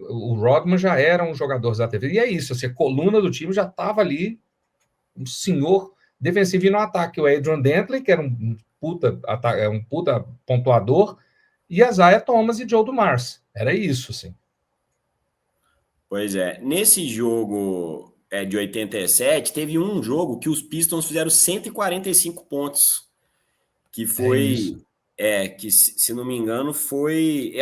o Rodman já era um jogador da TV, e é isso, assim, a coluna do time já estava ali, um senhor defensivo e no ataque, o Adrian Dantley, que era um puta pontuador, e a Isaiah Thomas e Joe Dumars, era isso, assim. Pois é. Nesse jogo de 87, teve um jogo que os Pistons fizeram 145 pontos, que É isso. foi, que se não me engano, foi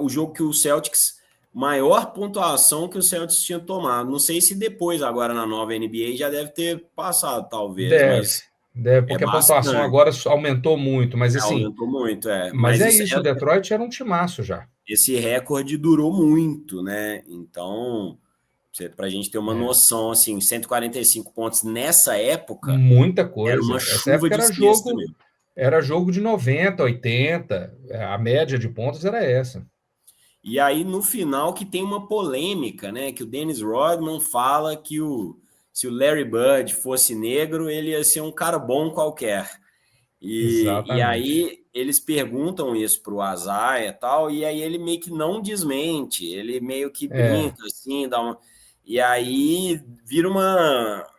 o jogo que o Celtics, maior pontuação que o Celtics tinha tomado. Não sei se depois, agora na nova NBA, já deve ter passado, talvez, Deve, mas deve, é porque a pontuação bastante. agora aumentou muito, mas assim, Aumentou muito, mas mas é isso isso, o Detroit era um timaço já. esse recorde durou muito, né? Então, para a gente ter uma É, noção, assim, 145 pontos nessa época muita era uma coisa. Essa chuva época de cesta mesmo. era jogo de 90, 80, a média de pontos era essa. E aí, no final, que tem uma polêmica, né? Que o Dennis Rodman fala que se o Larry Bird fosse negro, ele ia ser um cara bom qualquer. E Exatamente. aí eles perguntam isso para o Azar e tal, e aí ele meio que não desmente, ele meio que É, brinca assim, e aí vira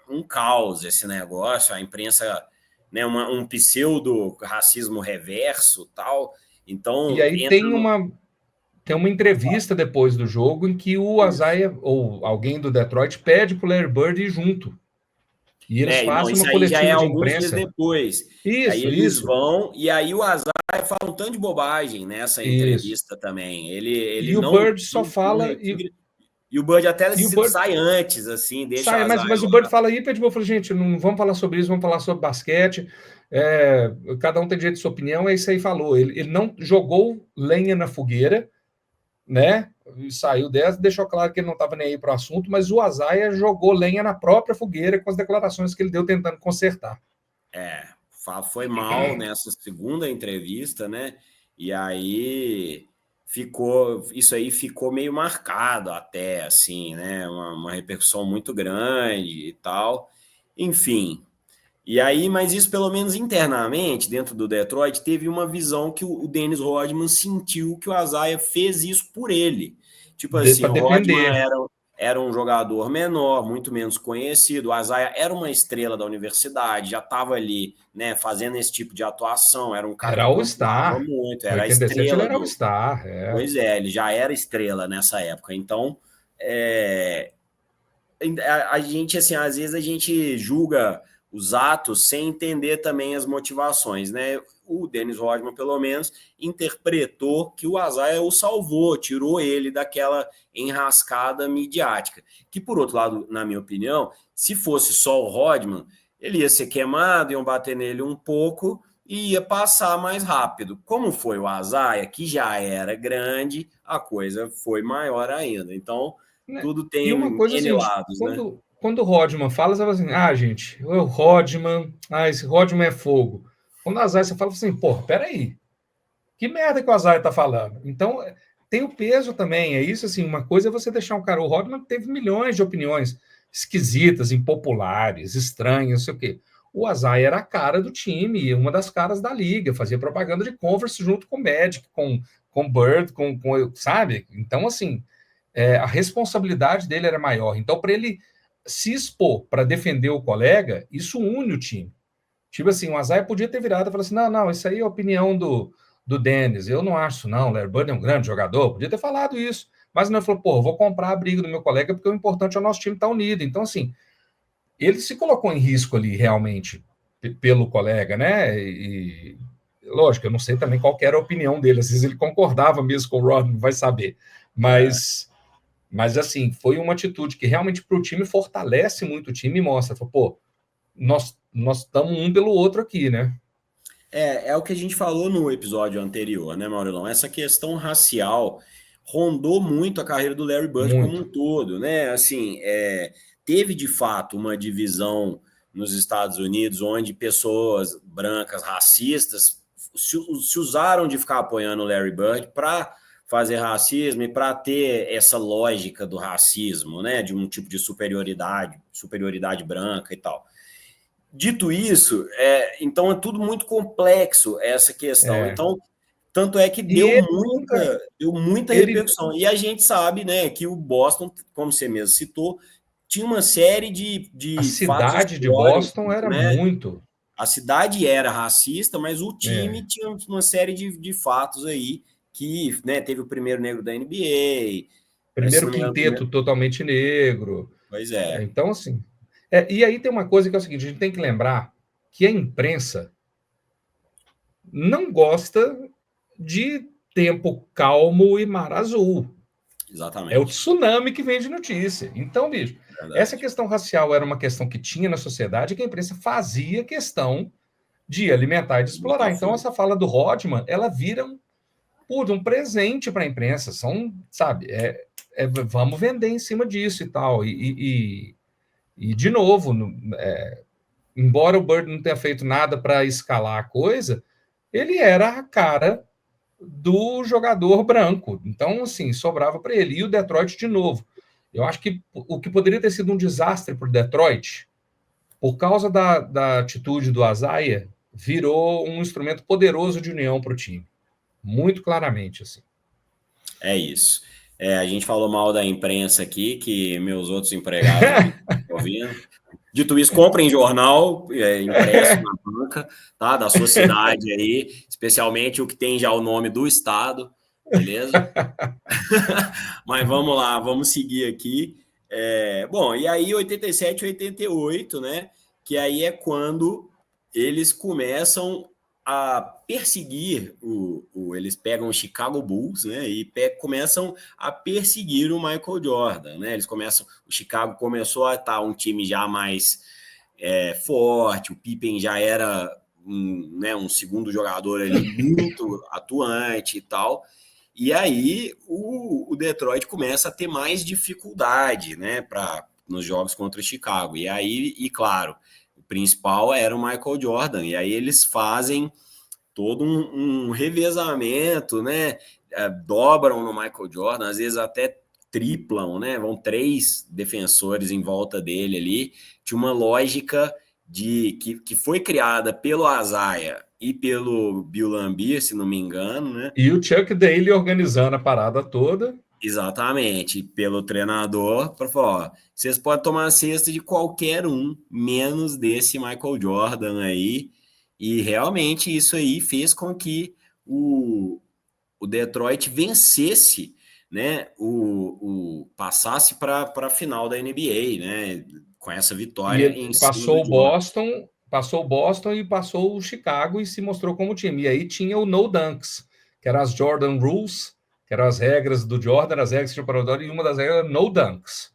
um caos esse negócio, a imprensa, né, um pseudo racismo reverso tal. e Então aí entra no. tem uma entrevista depois do jogo em que o Isso. Isaiah, ou alguém do Detroit, pede para o Larry Bird ir junto. E eles Não, fazem isso uma aí já é coletiva de alguns dias imprensa. depois. Aí Isso, eles isso, vão, e aí o Azar fala um tanto de bobagem nessa isso. entrevista também. Ele E o não, Bird só não fala. retira. E o Bud até E o Bird sai antes, assim, deixa o sai, Azar mas o Bird lá. fala aí, Pitbull, eu falei, gente, não vamos falar sobre isso, vamos falar sobre basquete. Cada um tem direito de sua opinião, é isso aí falou. Ele não jogou lenha na fogueira, né? Saiu dessa, deixou claro que ele não estava nem aí para o assunto, mas o Azaia jogou lenha na própria fogueira com as declarações que ele deu tentando consertar. É, foi mal nessa segunda entrevista, né? E aí isso aí ficou meio marcado até, assim, né? Uma repercussão muito grande e tal. Enfim, e aí, mas isso pelo menos internamente, dentro do Detroit, teve uma visão que o Dennis Rodman sentiu que o Isaiah fez isso por ele. Tipo assim, Para o Rodman defender. era um jogador menor, muito menos conhecido, o Isaiah era uma estrela da universidade, já estava ali, né, fazendo esse tipo de atuação, era um cara Era que pontuava All-Star. muito, Em era a 87 ele estrela era do. All-Star. É. Pois é, ele já era estrela nessa época. Então, é, a gente, assim, às vezes a gente julga os atos sem entender também as motivações, né? O Dennis Rodman, pelo menos, interpretou que o Isaiah o salvou, tirou ele daquela enrascada midiática. Que, por outro lado, na minha opinião, se fosse só o Rodman, ele ia ser queimado, iam bater nele um pouco e ia passar mais rápido. Como foi o Isaiah, que já era grande, a coisa foi maior ainda. Então, Né? tudo E uma tem coisa N assim, lados, né? quando o Rodman fala, você fala assim, gente, o Rodman, esse Rodman é fogo. Quando o Azaia, você fala assim, pô, peraí, que merda que o Azaia tá falando? Então, tem o peso também, é isso assim, uma coisa é você deixar um cara, o Rodman teve milhões de opiniões esquisitas, impopulares, estranhas, não sei o quê. O Azaia era a cara do time, uma das caras da liga, fazia propaganda de Converse junto com o Magic, com Bird, sabe? Então, assim, a responsabilidade dele era maior. Então, para ele se expor para defender o colega, isso une o time. Tipo assim, o Azaia podia ter virado e falado assim: não, não, isso aí é a opinião do Dennis. Eu não acho, não. O Larry Bird é um grande jogador. Podia ter falado isso. Mas não, ele falou: pô, eu vou comprar a briga do meu colega porque o importante é o nosso time estar unido. Então, assim, ele se colocou em risco ali realmente pelo colega, né? E lógico, eu não sei também qual era a opinião dele. Às vezes ele concordava mesmo com o Rodman, vai saber. É, Mas assim, foi uma atitude que realmente para o time fortalece muito o time e mostra, pô, nós estamos um pelo outro aqui, né? é o que a gente falou no episódio anterior, né, Maurilão? Essa questão racial rondou muito a carreira do Larry Bird como um Muito. todo, né? Assim, teve de fato uma divisão nos Estados Unidos onde pessoas brancas racistas se usaram de ficar apoiando o Larry Bird para fazer racismo e para ter essa lógica do racismo, né? De um tipo de superioridade branca e tal. Dito isso, então é tudo muito complexo essa questão. É. Então, tanto é que E ele nunca. deu muita Ele, repercussão. E a gente sabe, né, que o Boston, como você mesmo citou, tinha uma série a de fatos cidade de históricos, Boston era né? muito. A cidade era racista, mas o É, time tinha uma série de fatos aí que, né, teve o primeiro negro da NBA, se primeiro não me engano, o quinteto primeiro. totalmente negro. Pois é, Então, assim. E aí tem uma coisa que é o seguinte: a gente tem que lembrar que a imprensa não gosta de tempo calmo e mar azul. É o exatamente. tsunami que vem de notícia. Então, bicho, essa Verdade. questão racial era uma questão que tinha na sociedade, que a imprensa fazia questão de alimentar e de explorar. Botar Então, fogo. essa fala do Rodman, ela vira um presente para a imprensa. São, sabe, vamos vender em cima disso e tal. E de novo, embora o Bird não tenha feito nada para escalar a coisa, ele era a cara do jogador branco. Então, assim, sobrava para ele. E o Detroit, de novo. Eu acho que o que poderia ter sido um desastre para o Detroit, por causa da atitude do Azaia, virou um instrumento poderoso de união para o time. Muito claramente, assim. É isso. A gente falou mal da imprensa aqui, que meus outros empregados aqui estão ouvindo. Dito isso, comprem jornal impresso na banca, tá? Da sua cidade aí, especialmente o que tem já o nome do estado, beleza? Mas vamos lá, vamos seguir aqui. Bom, e aí 87, 88, né? Que aí é quando eles começam a perseguir eles pegam o Chicago Bulls, né? E começam a perseguir o Michael Jordan, né? O Chicago começou a estar um time já mais forte, o Pippen já era um segundo jogador ali muito atuante e tal. E aí o Detroit começa a ter mais dificuldade, né, nos jogos contra o Chicago. E aí, e claro, o principal era o Michael Jordan. E aí eles fazem todo um revezamento, né? Dobram no Michael Jordan, às vezes até triplam, né? Vão três defensores em volta dele ali. Tinha uma lógica que foi criada pelo Isaiah e pelo Bill Laimbeer, se não me engano, né? E o Chuck Daly organizando a parada toda. Exatamente, pelo treinador, para falar, ó, vocês podem tomar a cesta de qualquer um, menos desse Michael Jordan aí. E realmente isso aí fez com que o Detroit vencesse, né, passasse para a final da NBA, né, com essa E vitória ele em cima passou do o Jordan. Boston e passou o Chicago e se mostrou como time. E aí tinha o No Dunks, que eram as Jordan Rules, que eram as regras do Jordan, as regras de parador, e uma das regras era No Dunks.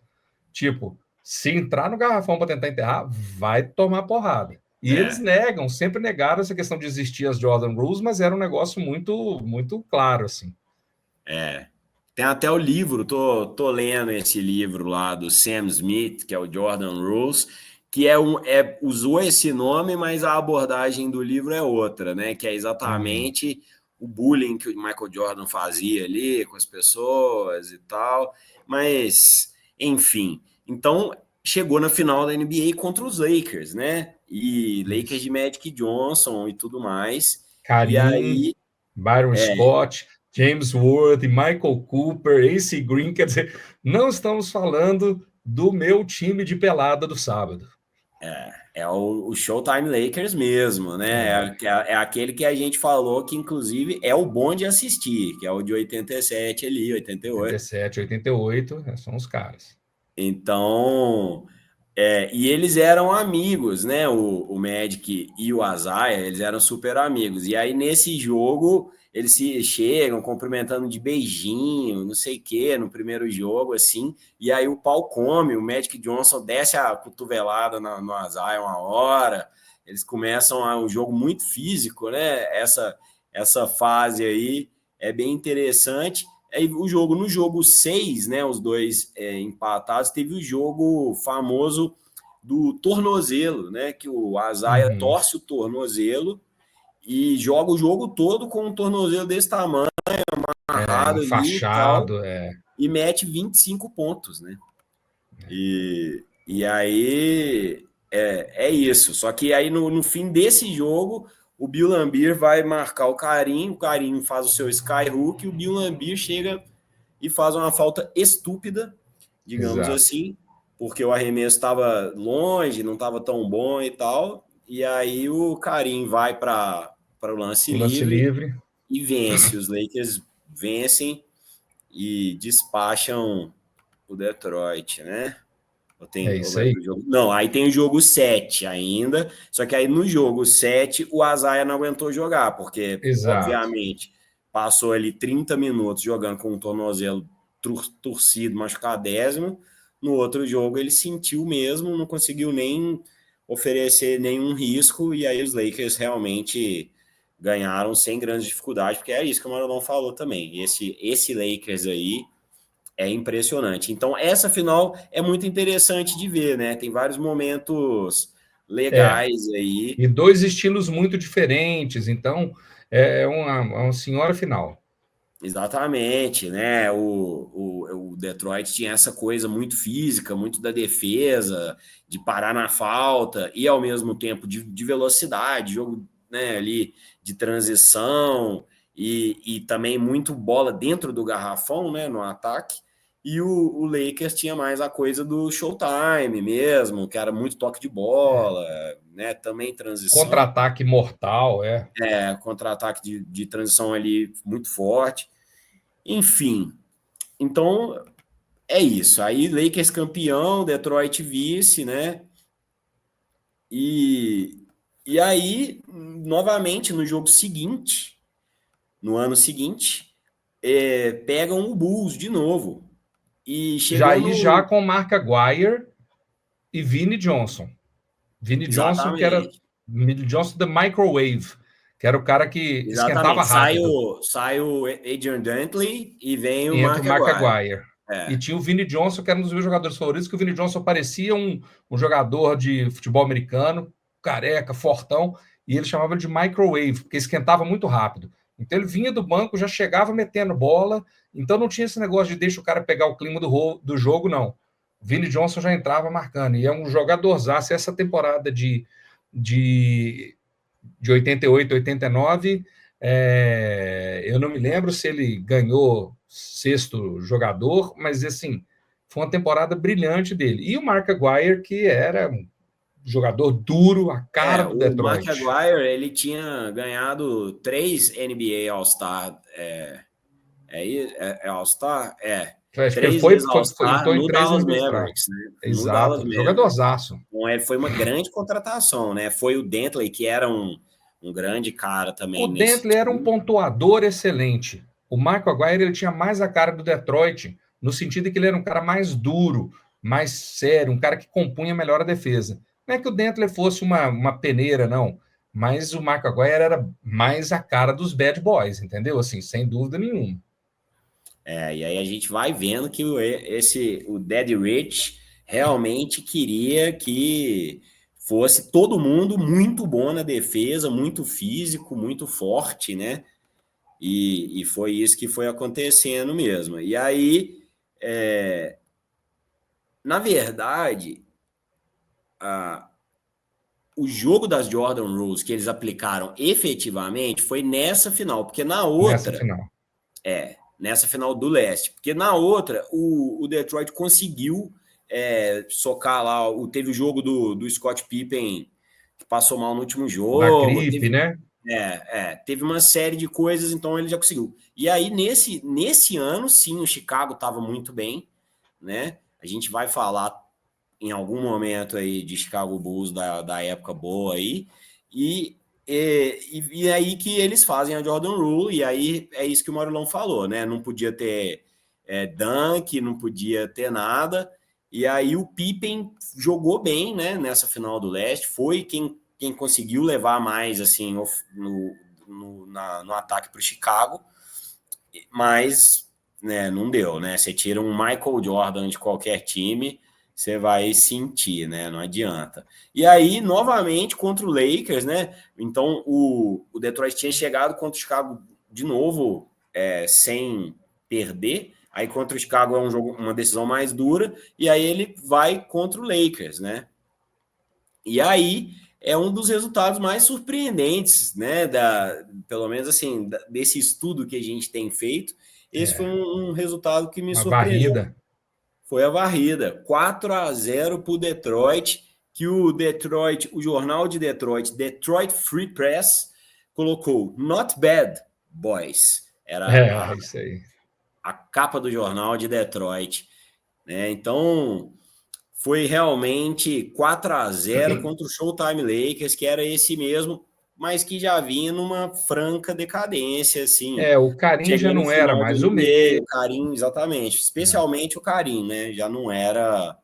Tipo, se entrar no garrafão para tentar enterrar, vai tomar porrada. E eles É, negam, sempre negaram essa questão de existir as Jordan Rules, mas era um negócio muito, muito claro, assim. é. Tem até o livro, tô lendo esse livro lá do Sam Smith, que é o Jordan Rules, que usou esse nome, mas a abordagem do livro é outra, né? Que é exatamente o bullying que o Michael Jordan fazia ali com as pessoas e tal. Mas, enfim. Então, chegou na final da NBA contra os Lakers, né? E Lakers Isso. de Magic Johnson e tudo mais. E Karim, aí, Byron Scott, James Worthy, Michael Cooper, AC Green, quer dizer, não estamos falando do meu time de pelada do sábado. é o Showtime Lakers mesmo, né? É, É aquele que a gente falou que, inclusive, é o bom de assistir, que é o de 87 ali, 88. 87, 88, são os caras. Então, e eles eram amigos, né? O Magic e o Isaiah, eles eram super amigos. E aí, nesse jogo, eles se chegam cumprimentando de beijinho, não sei o quê, no primeiro jogo, assim. E aí o pau come, o Magic Johnson desce a cotovelada no Isaiah uma hora. Eles começam um jogo muito físico, né? Essa fase aí é bem interessante. Aí no jogo 6, né, os dois empatados, teve o jogo famoso do tornozelo, né, que o Azaia Uhum. torce o tornozelo e joga o jogo todo com um tornozelo desse tamanho, amarrado ali e tal, Enfaixado, e mete 25 pontos, né? E aí é isso. Só que aí no fim desse jogo, o Bill Laimbeer vai marcar o Carinho faz o seu skyhook, e o Bill Laimbeer chega e faz uma falta estúpida, digamos exato. assim, porque o arremesso estava longe, não estava tão bom e tal. E aí o Karim vai para o lance O lance livre livre, e vence. Os Lakers vencem e despacham o Detroit, né? é Ou isso vai aí. pro jogo? Não, aí tem o jogo 7 ainda. Só que aí no jogo 7 o Azaia não aguentou jogar, porque, Exato. obviamente, passou ali 30 minutos jogando com um tornozelo torcido, machucadésimo. No outro jogo ele sentiu mesmo, não conseguiu nem oferecer nenhum risco, e aí os Lakers realmente ganharam sem grandes dificuldades, porque é isso que o Maradona falou também. Esse Lakers aí é impressionante. Então, essa final é muito interessante de ver, né? Tem vários momentos É. legais aí. E dois estilos muito diferentes, então uma senhora final. Exatamente, né? O Detroit tinha essa coisa muito física, muito da defesa, de parar na falta e ao mesmo tempo de velocidade, jogo, né, ali de transição e também muito bola dentro do garrafão, né, no ataque. E o Lakers tinha mais a coisa do showtime mesmo, que era muito toque de bola, né? Também transição, Contra-ataque mortal, é. contra-ataque de transição ali muito forte. Enfim, então é isso. Aí Lakers campeão, Detroit vice, né? E, e aí, novamente, no jogo seguinte, no ano seguinte, pegam o Bulls de novo. E chegou Já no. com Mark Aguirre e Vini Johnson. Vini Johnson, que era Exatamente. Vini Johnson da Microwave, que era o cara que esquentava Exatamente. rápido. Sai o Adrian Dantley e vem o E entra Mark o Mark Aguirre. Aguirre. E É, tinha o Vini Johnson, que era um dos meus jogadores favoritos, que o Vini Johnson parecia um jogador de futebol americano, careca, fortão, e ele chamava de microwave, porque esquentava muito rápido. Então ele vinha do banco, já chegava metendo bola, então não tinha esse negócio de deixa o cara pegar o clima do jogo, não. O Vini Johnson já entrava marcando, e é um jogadorzaço. Essa temporada de, de 88, 89, eu não me lembro se ele ganhou sexto jogador, mas assim, foi uma temporada brilhante dele. E o Mark Aguirre, que era um jogador duro, a cara do o Mark Detroit. Aguirre, ele tinha ganhado 3 NBA All-Star, É All-Star? É. Acho que ele 3 vezes ele All-Star foi em no 3 Dallas aniversários. Mavericks, né? No Dallas Exato, Mavericks. jogadorzaço. Então, foi uma grande contratação, né? Foi o Dentley, que era um grande cara O também nesse Dentley era um time. pontuador excelente. O Michael Aguirre ele tinha mais a cara do Detroit, no sentido de que ele era um cara mais duro, mais sério, um cara que compunha melhor a defesa. Não é que o Dentley fosse uma peneira, não. Mas o Michael Aguirre era mais a cara dos bad boys, entendeu? Assim, sem dúvida nenhuma. E aí a gente vai vendo que o Daddy Rich realmente queria que fosse todo mundo muito bom na defesa, muito físico, muito forte, né? E foi isso que foi acontecendo mesmo. E aí, na verdade, o jogo das Jordan Rules que eles aplicaram efetivamente foi nessa final, porque na Nessa outra, final. nessa final do leste, porque na outra o Detroit conseguiu socar lá, teve o jogo do Scott Pippen que passou mal no último Da jogo, gripe, né? teve uma série de coisas, então ele já conseguiu. E aí nesse ano, sim, o Chicago estava muito bem, né? A gente vai falar em algum momento aí de Chicago Bulls da época boa aí, e aí que eles fazem a Jordan Rule, e aí é isso que o Marilão falou, né? Não podia ter dunk, não podia ter nada, e aí o Pippen jogou bem, né, nessa final do leste, foi quem conseguiu levar mais assim no ataque para o Chicago, mas né, não deu, né? Você tira um Michael Jordan de qualquer time, você vai sentir, né? Não adianta. E aí, novamente, contra o Lakers, né? Então, o Detroit tinha chegado contra o Chicago de novo, sem perder. Aí, contra o Chicago é um jogo, uma decisão mais dura. E aí, ele vai contra o Lakers, né? E aí, é um dos resultados mais surpreendentes, né? Pelo menos assim, desse estudo que a gente tem feito. Esse foi um resultado que me Uma surpreendeu, varrida. foi a varrida. 4-0 para o Detroit, que o jornal de Detroit, Detroit Free Press, colocou Not Bad, Boys. Era Isso aí. a capa do jornal de Detroit. Né? Então, foi realmente 4-0 contra o Showtime Lakers, que era esse mesmo, mas que já vinha numa franca decadência, assim. O Karim já Chegando no não era final do mais o NBA, mesmo. o Karim, exatamente, especialmente o Karim, né? Já não era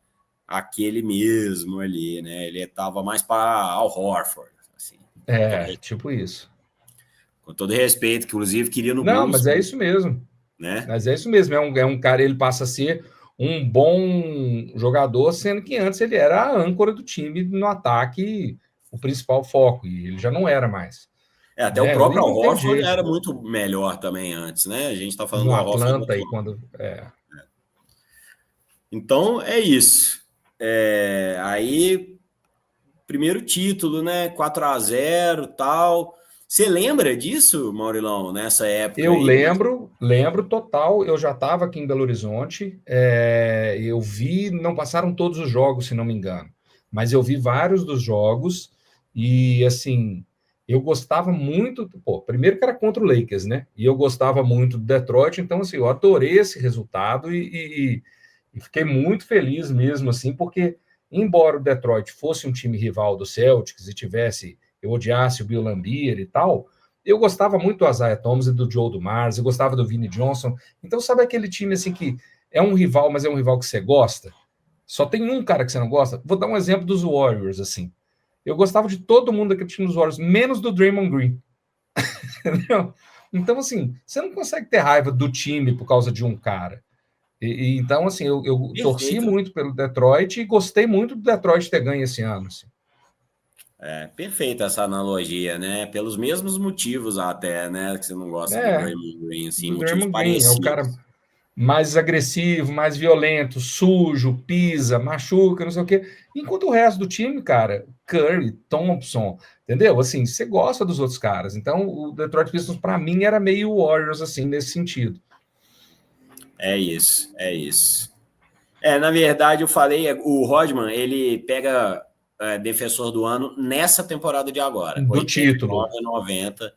aquele mesmo ali, né? Ele estava mais para Al Horford, assim, Tipo isso. com todo respeito, que inclusive queria no Não, Bulls, mas é isso mesmo. né? Mas é isso mesmo. É um cara, ele passa a ser um bom jogador, sendo que antes ele era a âncora do time no ataque, o principal foco, e ele já não era mais. Até o Né? próprio E Al não tem Horford jeito. era muito melhor também antes, né? A gente está falando No do Al Horford Atlanta, e atual. quando. Então é isso. Aí, primeiro título, né? 4-0 tal. Você lembra disso, Maurilão, nessa época Eu aí? lembro total. Eu já estava aqui em Belo Horizonte. Eu vi, não passaram todos os jogos, se não me engano, mas eu vi vários dos jogos e assim, eu gostava muito. Pô, primeiro que era contra o Lakers, né? E eu gostava muito do Detroit, então assim, eu adorei esse resultado e fiquei muito feliz mesmo, assim, porque embora o Detroit fosse um time rival do Celtics e eu odiasse o Bill Laimbeer e tal. Eu gostava muito do Isaiah Thomas e do Joe Dumars, eu gostava do Vinnie Johnson. Então, sabe aquele time assim que é um rival, mas é um rival que você gosta? Só tem um cara que você não gosta? Vou dar um exemplo dos Warriors, assim. Eu gostava de todo mundo daquele time dos Warriors, menos do Draymond Green. Entendeu? Então, assim, você não consegue ter raiva do time por causa de um cara. Então, assim, eu torci Perfeito. muito pelo Detroit e gostei muito do Detroit ter ganho esse ano. Assim. Perfeita essa analogia, né? Pelos mesmos motivos até, né? Que você não gosta do É, Draymond Green, assim, do motivos Draymond Green, é o cara parecidos. mais agressivo, mais violento, sujo, pisa, machuca, não sei o quê. Enquanto o resto do time, cara, Curry, Thompson, entendeu? Assim, você gosta dos outros caras. Então, o Detroit Pistons, para mim, era meio Warriors, assim, nesse sentido. É isso, é isso. Na verdade, eu falei, o Rodman, ele pega defensor do ano nessa temporada de agora, Do título. 89 a 90.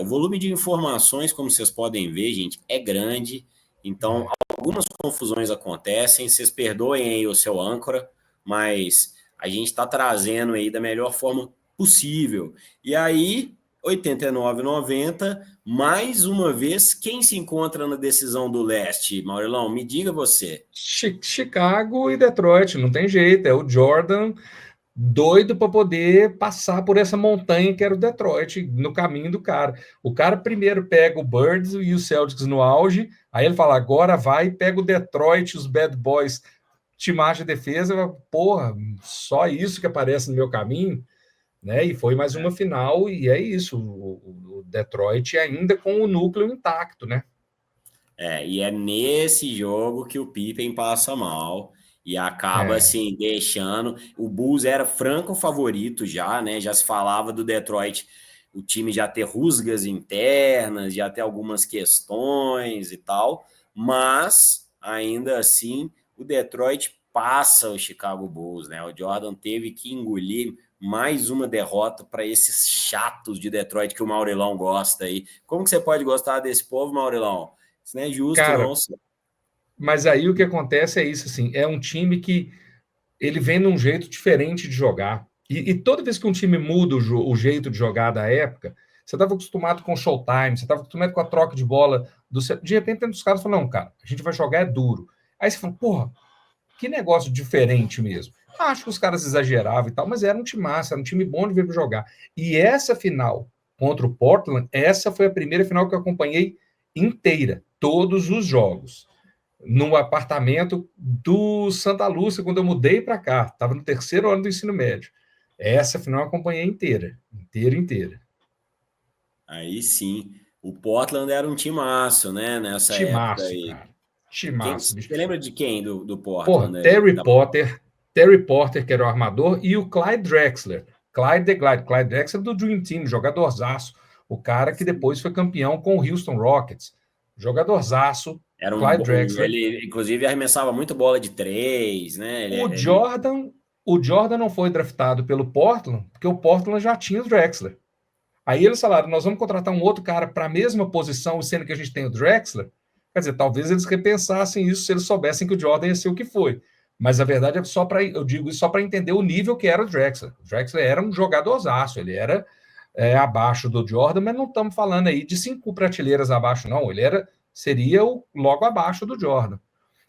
O volume de informações, como vocês podem ver, gente, é grande. Então, É. algumas confusões acontecem. Vocês perdoem aí o seu âncora, mas a gente está trazendo aí da melhor forma possível. E aí, 89,90, mais uma vez, quem se encontra na decisão do leste, Maurilão? Me diga você. Chicago e Detroit, não tem jeito. É o Jordan doido para poder passar por essa montanha que era o Detroit, no caminho do cara. O cara primeiro pega o Birds e o Celtics no auge, aí ele fala, agora vai, pega o Detroit, os Bad Boys, timaço de defesa, porra, só isso que aparece no meu caminho, né? E foi mais uma final, e é isso, o Detroit ainda com o núcleo intacto, né? E é nesse jogo que o Pippen passa mal e acaba É, assim deixando. O Bulls era franco favorito já, né? Já se falava do Detroit, o time já ter rusgas internas, já ter algumas questões e tal, mas ainda assim o Detroit passa o Chicago Bulls, né? O Jordan teve que engolir mais uma derrota para esses chatos de Detroit que o Maurilão gosta aí. Como que você pode gostar desse povo, Maurilão? Isso não é justo, cara, não. mas aí o que acontece é isso, assim, é um time que ele vem num jeito diferente de jogar. E toda vez que um time muda o jeito de jogar da época, você estava acostumado com o showtime, você estava acostumado com a troca de bola. De repente, tem dos caras falam, não, cara, a gente vai jogar é duro. Aí você fala, porra, que negócio diferente mesmo. Acho que os caras exageravam e tal, mas era um time massa, era um time bom de ver para jogar. E essa final contra o Portland, essa foi a primeira final que eu acompanhei inteira, todos os jogos no apartamento do Santa Lúcia, quando eu mudei para cá. Estava no terceiro ano do ensino médio. Essa, final, eu acompanhei inteira. Inteira, inteira. Aí sim. O Portland era um timaço, né? Nessa época Timaço, aí. cara. Timaço, bicho. Você lembra de quem do Pô, Portland aí? Terry Potter, que era o armador, e o Clyde Drexler. Clyde Drexler do Dream Team, jogadorzaço. O cara que depois foi campeão com o Houston Rockets. Jogadorzaço, Era um Clyde bom. Drexler. Ele, inclusive, arremessava muito bola de três, né? O Jordan, o Jordan não foi draftado pelo Portland, porque o Portland já tinha o Drexler. Aí eles falaram: nós vamos contratar um outro cara para a mesma posição, sendo que a gente tem o Drexler. Quer dizer, talvez eles repensassem isso se eles soubessem que o Jordan ia ser o que foi. Mas a verdade é só para, eu digo isso só para entender o nível que era o Drexler. O Drexler era um jogadorzaço, ele era abaixo do Jordan, mas não estamos falando aí de 5 prateleiras abaixo, não. Ele seria logo abaixo do Jordan.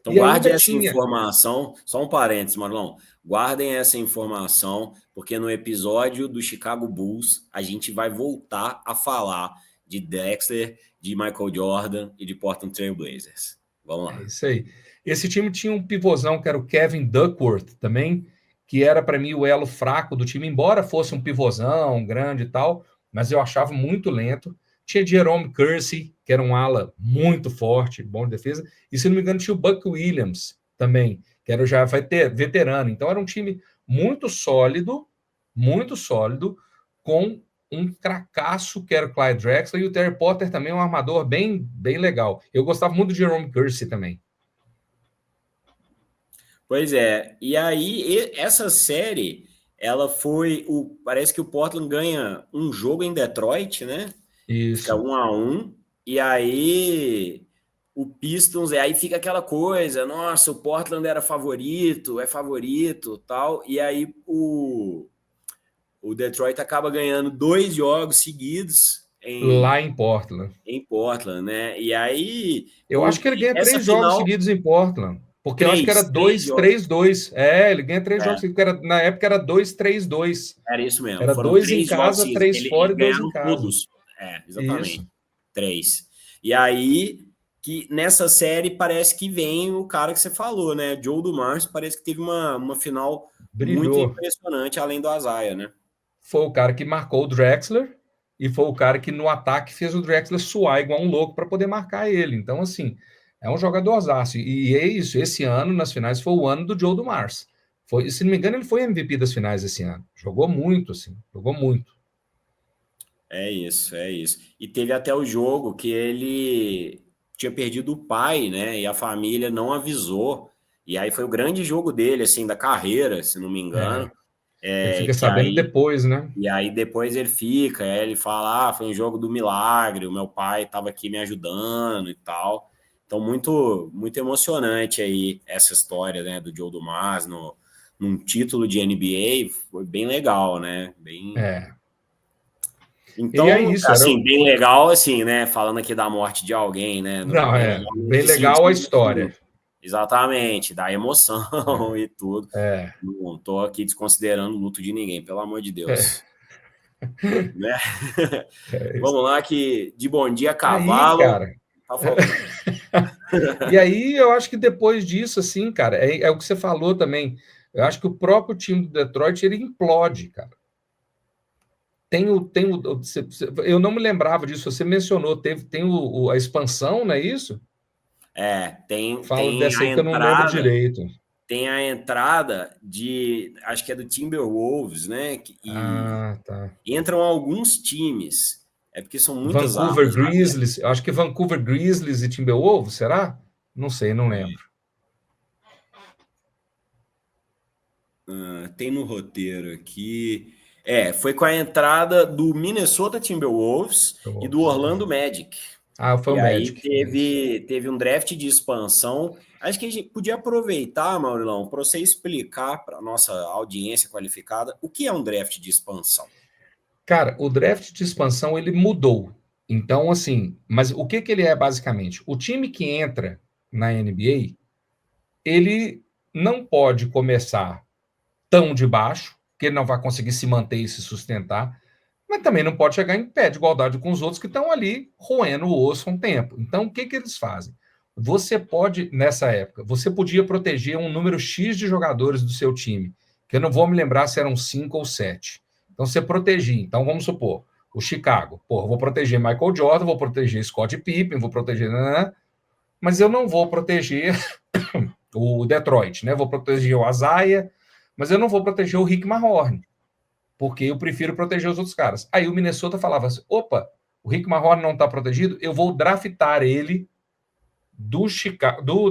Então, E guarde ainda essa tinha. informação. Só um parênteses, Marlon. Guardem essa informação, porque no episódio do Chicago Bulls, a gente vai voltar a falar de Drexler, de Michael Jordan e de Portland Trail Blazers. Vamos É lá. isso aí. Esse time tinha um pivôzão que era o Kevin Duckworth também, que era para mim o elo fraco do time, embora fosse um pivôzão grande e tal, mas eu achava muito lento. Tinha Jerome Kersey, que era um ala muito forte, bom de defesa, e se não me engano tinha o Buck Williams também, que era já veterano. Então era um time muito sólido, com um cracaço que era o Clyde Drexler e o Terry Potter também, um armador bem, bem legal. Eu gostava muito do Jerome Kersey também. Pois é. E aí, essa série, ela foi. Parece que o Portland ganha um jogo em Detroit, né? Fica Isso. 1-1. E aí o Pistons, aí fica aquela coisa, nossa, o Portland era favorito, é favorito, tal. E aí o Detroit acaba ganhando 2 jogos seguidos Lá em Portland. em Portland, né? E aí Eu acho que ele ganha essa 3 jogos final, seguidos em Portland. Porque eu acho que era três dois jogos. três dois. É, ele ganha 3 jogos É, seguidos. Na época era 2-3-2. era isso mesmo. Era Foram 2 em 3 jogos casa, seguidos. 3 fora Eles e 2 em ganharam casa. todos. É, exatamente. Isso. 3. E aí, que nessa série parece que vem o cara que você falou, né? Joe Dumars parece que teve uma final muito Brilhou. impressionante, além do Azaia, né? Foi o cara que marcou o Drexler e foi o cara que no ataque fez o Drexler suar igual um louco para poder marcar ele. Então, assim, é um jogadorzaço. E é isso, esse ano, nas finais, foi o ano do Joe Dumars. Foi, se não me engano, ele foi MVP das finais esse ano. Jogou muito, assim, jogou muito. É isso, é isso. E teve até o jogo que ele tinha perdido o pai, né? E a família não avisou. E aí foi o grande jogo dele, assim, da carreira, se não me É, engano. Ele fica que sabendo aí, depois, né? e aí depois ele fica, aí ele fala, foi um jogo do milagre, o meu pai estava aqui me ajudando e tal. Então, muito, muito emocionante aí essa história, né, do Joe Dumas num título de NBA, foi bem legal, né? Bem... É. E é Então, isso, era. assim, bem legal, assim, né? Falando aqui da morte de alguém, né? Não, Bem é legal bem nesse legal a sentido, história. assim, exatamente, da emoção e tudo. É, Não estou aqui desconsiderando o luto de ninguém, pelo amor de é, Deus. Né? é isso. Vamos lá, que de bom dia, Aí, cavalo, cara. tá faltando. E aí eu acho que depois disso, assim, cara, é o que você falou também. Eu acho que o próprio time do Detroit ele implode, cara. Eu não me lembrava disso. Você mencionou, tem a expansão, não é isso? Tem, Fala tem dessa a aí que eu não lembro entrada, direito. tem a entrada acho que é do Timberwolves, né? E Ah, tá. entram alguns times. É porque são muitas Vancouver abas Grizzlies, eu acho que Vancouver Grizzlies e Timberwolves, será? Não sei, não lembro. tem no roteiro aqui. Foi com a entrada do Minnesota Timberwolves e do Timberwolves. Orlando Magic. Ah, foi o E aí Magic. Isso. teve um draft de expansão. Acho que a gente podia aproveitar, Maurilão, para você explicar para a nossa audiência qualificada o que é um draft de expansão. Cara, o draft de expansão ele mudou. Então, assim, mas o que ele é basicamente? O time que entra na NBA, ele não pode começar tão de baixo, que ele não vai conseguir se manter e se sustentar, mas também não pode chegar em pé de igualdade com os outros que estão ali roendo o osso há um tempo. Então, o que eles fazem? Você pode, nessa época, você podia proteger um número X de jogadores do seu time, que eu não vou me lembrar se eram 5 ou 7. Então, você protegia. Então, vamos supor, o Chicago. Pô, vou proteger Michael Jordan, vou proteger Scott Pippen, vou proteger... Mas eu não vou proteger o Detroit, né? Vou proteger o Isaiah, mas eu não vou proteger o Rick Mahorn, porque eu prefiro proteger os outros caras. Aí o Minnesota falava assim: opa, o Rick Mahorn não está protegido, eu vou draftar ele do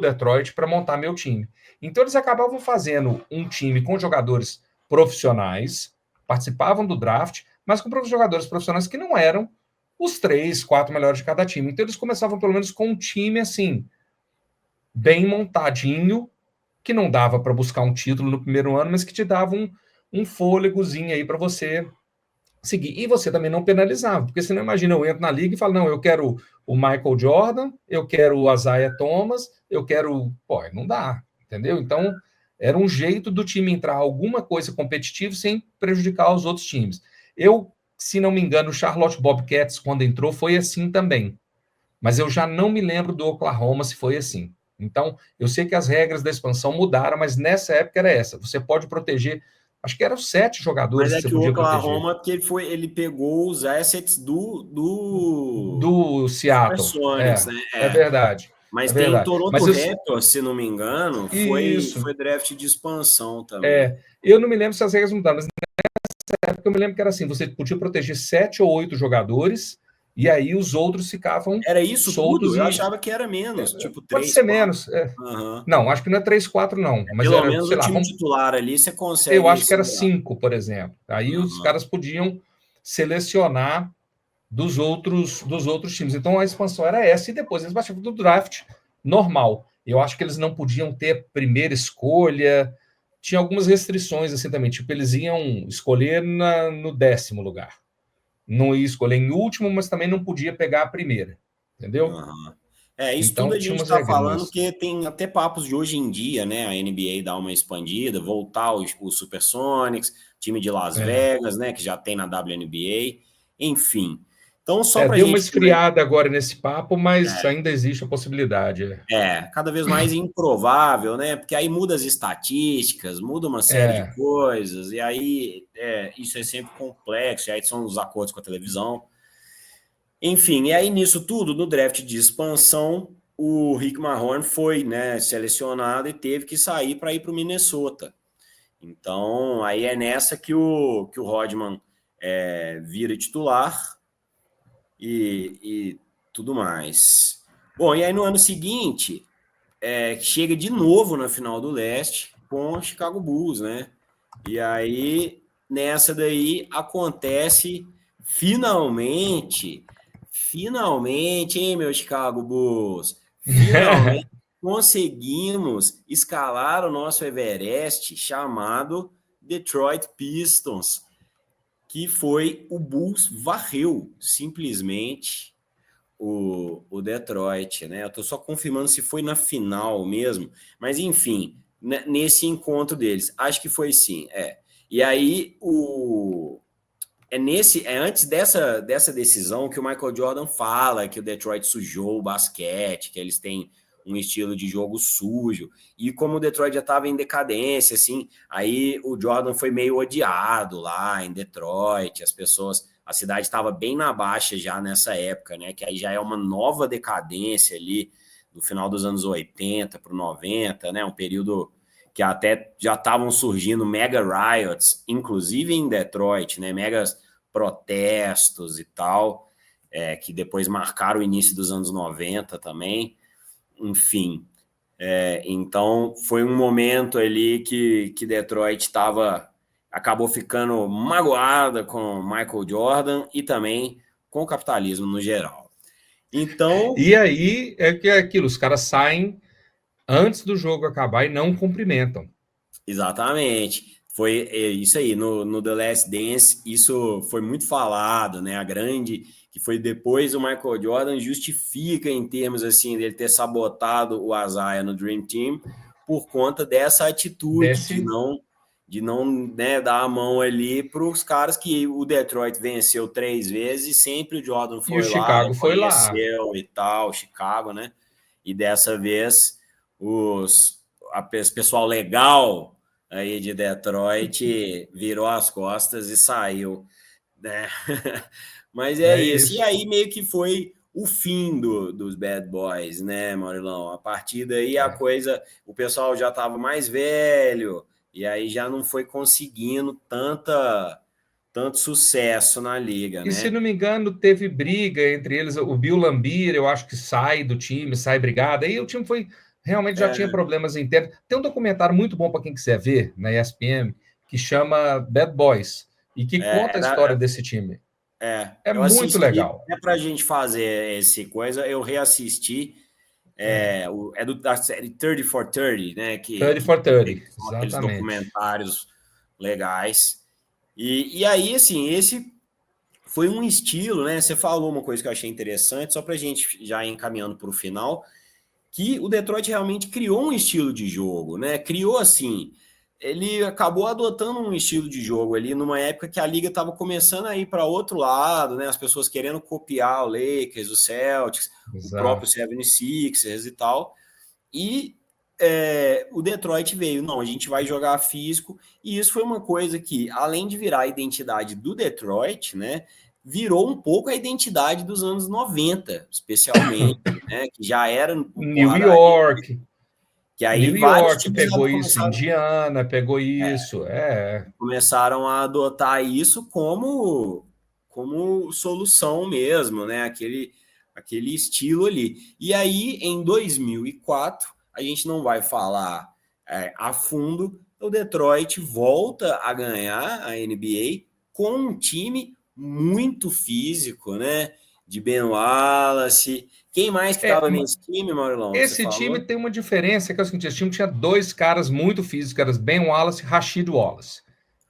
Detroit para montar meu time. Então eles acabavam fazendo um time com jogadores profissionais, participavam do draft, mas com jogadores profissionais que não eram os 3, 4 melhores de cada time. Então eles começavam pelo menos com um time assim, bem montadinho, que não dava para buscar um título no primeiro ano, mas que te dava um fôlegozinho aí para você seguir. E você também não penalizava, porque você não imagina, eu entro na liga e falo, não, eu quero o Michael Jordan, eu quero o Isaiah Thomas, eu quero... Pô, não dá, entendeu? Então, era um jeito do time entrar alguma coisa competitiva sem prejudicar os outros times. Se não me engano, o Charlotte Bobcats, quando entrou, foi assim também. Mas eu já não me lembro do Oklahoma se foi assim. Então, eu sei que as regras da expansão mudaram, mas nessa época era essa. Você pode proteger, acho que eram 7 Mas jogadores é que você que o podia proteger. Oklahoma, porque ele pegou os assets do Do Seattle. Supersonics, né? É verdade. É Mas tem verdade. Toronto Mas eu, Raptors, se não me engano, isso. foi draft de expansão também. Eu não me lembro se as regras mudaram, mas nessa época eu me lembro que era assim: você podia proteger 7 ou 8 jogadores, e aí os outros ficavam Era isso tudo? soltos Eu e. achava que era menos, tipo Pode 3, ser 4. menos. Uhum. Não, acho que não é 3, 4, não. Mas Pelo era, menos sei o lá, time titular ali você eu consegue acho que era segurar. 5, por exemplo. Aí os Uhum. caras podiam selecionar dos outros times. Então a expansão era essa, e depois eles baixavam do draft normal. Eu acho que eles não podiam ter primeira escolha. Tinha algumas restrições assim também, tipo, eles iam escolher no 10º lugar. Não ia escolher em último, mas também não podia pegar a primeira. Entendeu? Uhum. Isso tudo Então a tinha gente umas está falando regrinhas. que tem até papos de hoje em dia, né? A NBA dar uma expandida, voltar os Supersonics, time de Las É. Vegas, né? Que já tem na WNBA, enfim. Então, só para a Deu uma gente também. esfriada agora nesse papo, mas ainda existe a possibilidade. Cada vez mais improvável, né? Porque aí muda as estatísticas, muda uma série de É, coisas, e aí isso é sempre complexo, e aí são os acordos com a televisão. Enfim, e aí nisso tudo, no draft de expansão, o Rick Mahorn foi, né, selecionado e teve que sair para ir para o Minnesota. Então, aí é nessa que o Rodman vira titular e tudo mais. Bom, e aí no ano seguinte, chega de novo na final do leste com o Chicago Bulls, né? E aí nessa daí acontece finalmente, hein, meu Chicago Bulls? Finalmente conseguimos escalar o nosso Everest chamado Detroit Pistons, que foi o Bulls varreu simplesmente o Detroit, né? Eu tô só confirmando se foi na final mesmo, mas enfim, nesse encontro deles, acho que foi sim, é. E aí é antes dessa decisão que o Michael Jordan fala que o Detroit sujou o basquete, que eles têm um estilo de jogo sujo, e como o Detroit já estava em decadência, assim, aí o Jordan foi meio odiado lá em Detroit, a cidade estava bem na baixa já nessa época, né, que aí já é uma nova decadência ali, no final dos anos 80 para o 90, né, um período que até já estavam surgindo mega riots, inclusive em Detroit, né, megas protestos e tal, que depois marcaram o início dos anos 90 também, enfim. Então, foi um momento ali que Detroit acabou ficando magoada com Michael Jordan e também com o capitalismo no geral. Então... E aí é que é aquilo, os caras saem antes do jogo acabar e não cumprimentam. Exatamente. Foi isso aí, no The Last Dance, isso foi muito falado, né? Que foi depois o Michael Jordan justifica em termos assim dele ter sabotado o Isaiah no Dream Team por conta dessa atitude de não né, dar a mão ali para os caras que o Detroit venceu 3 vezes e sempre o Jordan E o foi lá, Chicago foi lá. reconheceu e tal, Chicago, né? E dessa vez pessoal legal aí de Detroit virou as costas e saiu, né? Mas é É isso. E isso. aí meio que foi o fim dos Bad Boys, né, Maurilão? A partir daí o pessoal já estava mais velho e aí já não foi conseguindo tanto sucesso na liga, E se né? não me engano, teve briga entre eles. O Bill Laimbeer, eu acho que sai do time, sai brigado. Aí o time foi realmente já tinha problemas internos. Tem um documentário muito bom para quem quiser ver na ESPN que chama Bad Boys e que conta a história desse time. É Eu muito assisti, legal. é para a gente fazer esse coisa, eu reassisti, da série 30 for 30, né, 30 que for 30, são aqueles exatamente. documentários legais, e aí, assim, esse foi um estilo, né, você falou uma coisa que eu achei interessante, só para a gente já ir encaminhando para o final, que o Detroit realmente criou um estilo de jogo, né? Criou assim, ele acabou adotando um estilo de jogo ali numa época que a liga estava começando a ir para outro lado, né? As pessoas querendo copiar o Lakers, o Celtics, o próprio Exato. 76ers e tal. E o Detroit veio, não, a gente vai jogar físico, e isso foi uma coisa que, além de virar a identidade do Detroit, né, virou um pouco a identidade dos anos 90, especialmente, né, que já era New porradaria, York. que aí New vários York times já pegou isso, Indiana pegou isso. começaram a adotar isso como solução mesmo, né, aquele estilo ali. E aí, em 2004, a gente não vai falar a fundo, o Detroit volta a ganhar a NBA com um time muito físico, né? De Ben Wallace. Quem mais que É, estava nesse time, Maurilão, que você esse time falou? tem uma diferença, que é o seguinte, esse time tinha dois caras muito físicos, que eram Ben Wallace e Rashid Wallace,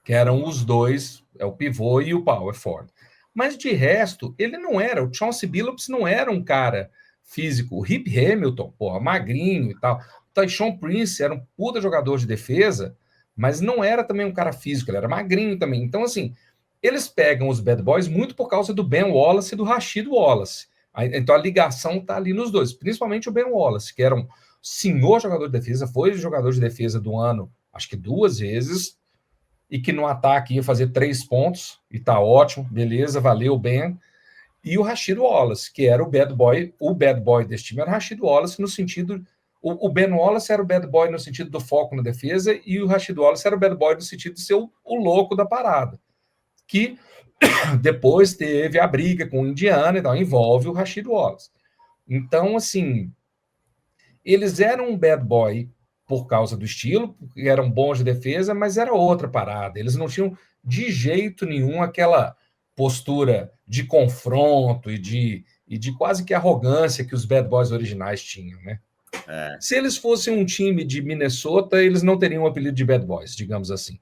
que eram os dois, o pivô e o power forward. Mas de resto, ele não era, o Chauncey Billups não era um cara físico. O Rip Hamilton, porra, magrinho e tal. O Tyshawn Prince era um puta jogador de defesa, mas não era também um cara físico, ele era magrinho também. Então, assim, eles pegam os Bad Boys muito por causa do Ben Wallace e do Rashid Wallace. Então a ligação está ali nos dois, principalmente o Ben Wallace, que era um senhor jogador de defesa, foi jogador de defesa do ano, acho que 2 vezes, e que no ataque ia fazer 3 pontos, e tá ótimo, beleza, valeu, Ben. E o Rashid Wallace, que era o bad boy desse time era o Rashid Wallace no sentido. O Ben Wallace era o bad boy no sentido do foco na defesa, e o Rashid Wallace era o bad boy no sentido de ser o louco da parada. Que depois teve a briga com o Indiana, então envolve o Rashid Wallace. Então, assim, eles eram um bad boy por causa do estilo, porque eram bons de defesa, mas era outra parada. Eles não tinham de jeito nenhum aquela postura de confronto e de quase que arrogância que os Bad Boys originais tinham, né? Se eles fossem um time de Minnesota, eles não teriam o apelido de Bad Boys, digamos assim.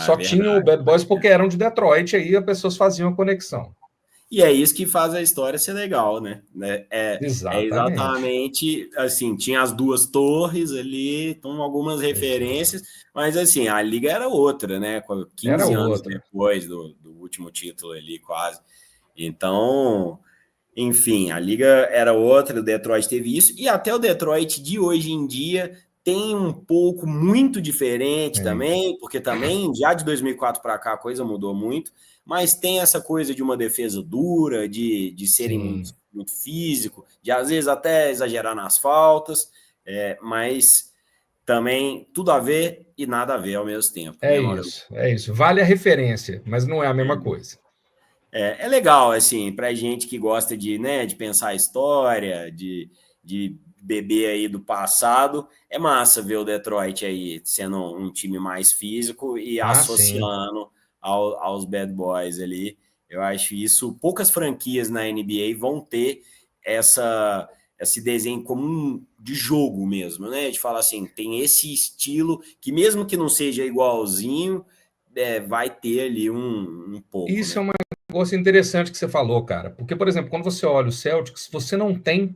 Só tinham o Verdade. Bad Boys porque eram de Detroit, aí as pessoas faziam a conexão. E é isso que faz a história ser legal, né? É Exatamente. exatamente assim, tinha as duas torres ali, então algumas referências, Exato. mas assim, a liga era outra, né? Era 15 anos outra. depois do último título ali, quase. Então, enfim, a liga era outra, o Detroit teve isso, e até o Detroit de hoje em dia tem um pouco muito diferente Tem. também, porque também já de 2004 para cá a coisa mudou muito, mas tem essa coisa de uma defesa dura, de serem muito, Sim. muito físico, de às vezes até exagerar nas faltas, mas também tudo a ver e nada a ver ao mesmo tempo, É né, Mauro? isso, é isso. Vale a referência, mas não é a mesma coisa. É legal, assim, para gente que gosta de, né, de pensar a história, de beber aí do passado, é massa ver o Detroit aí sendo um time mais físico e Ah, sim. associando aos Bad Boys ali. Eu acho isso, poucas franquias na NBA vão ter essa, esse desenho comum de jogo mesmo, né? De falar assim, tem esse estilo que mesmo que não seja igualzinho, vai ter ali um pouco, Isso é né? um negócio interessante que você falou, cara. Porque, por exemplo, quando você olha o Celtics, você não tem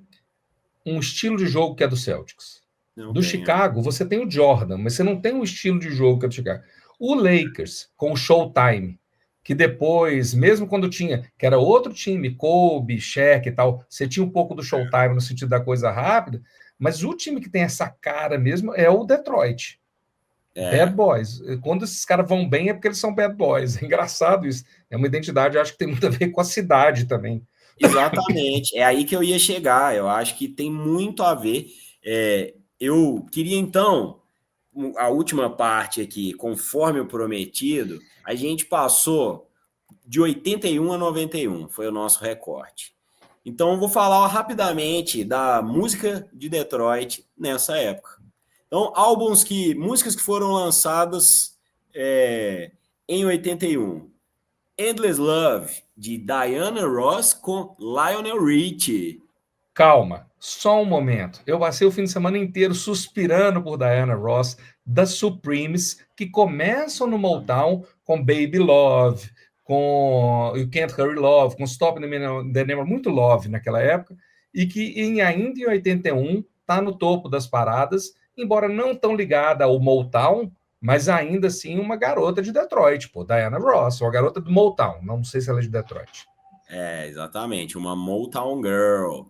um estilo de jogo que é do Celtics. Não Do tem, é. Chicago, você tem o Jordan, mas você não tem um estilo de jogo que é do Chicago. O Lakers, com o Showtime, que depois, mesmo quando tinha, que era outro time, Kobe, Shaq e tal, você tinha um pouco do Showtime no sentido da coisa rápida, mas o time que tem essa cara mesmo é o Detroit. Bad É, Boys. Quando esses caras vão bem é porque eles são bad boys. É engraçado isso. É uma identidade, acho que tem muito a ver com a cidade também. exatamente. É aí que eu ia chegar. Eu acho que tem muito a ver. Eu queria, então, a última parte aqui, conforme o prometido, a gente passou de 81 a 91, foi o nosso recorte. Então, eu vou falar rapidamente da música de Detroit nessa época. Então, músicas que foram lançadas em 81. Endless Love, de Diana Ross com Lionel Richie. Calma, só um momento. Eu passei o fim de semana inteiro suspirando por Diana Ross, das Supremes, que começam no Motown com Baby Love, com You Can't Hurry Love, com Stop the Name, muito Love naquela época, e que ainda em 81 está no topo das paradas, embora não tão ligada ao Motown, mas ainda assim uma garota de Detroit, pô, Diana Ross, uma garota do Motown, não sei se ela é de Detroit. Exatamente, uma Motown Girl.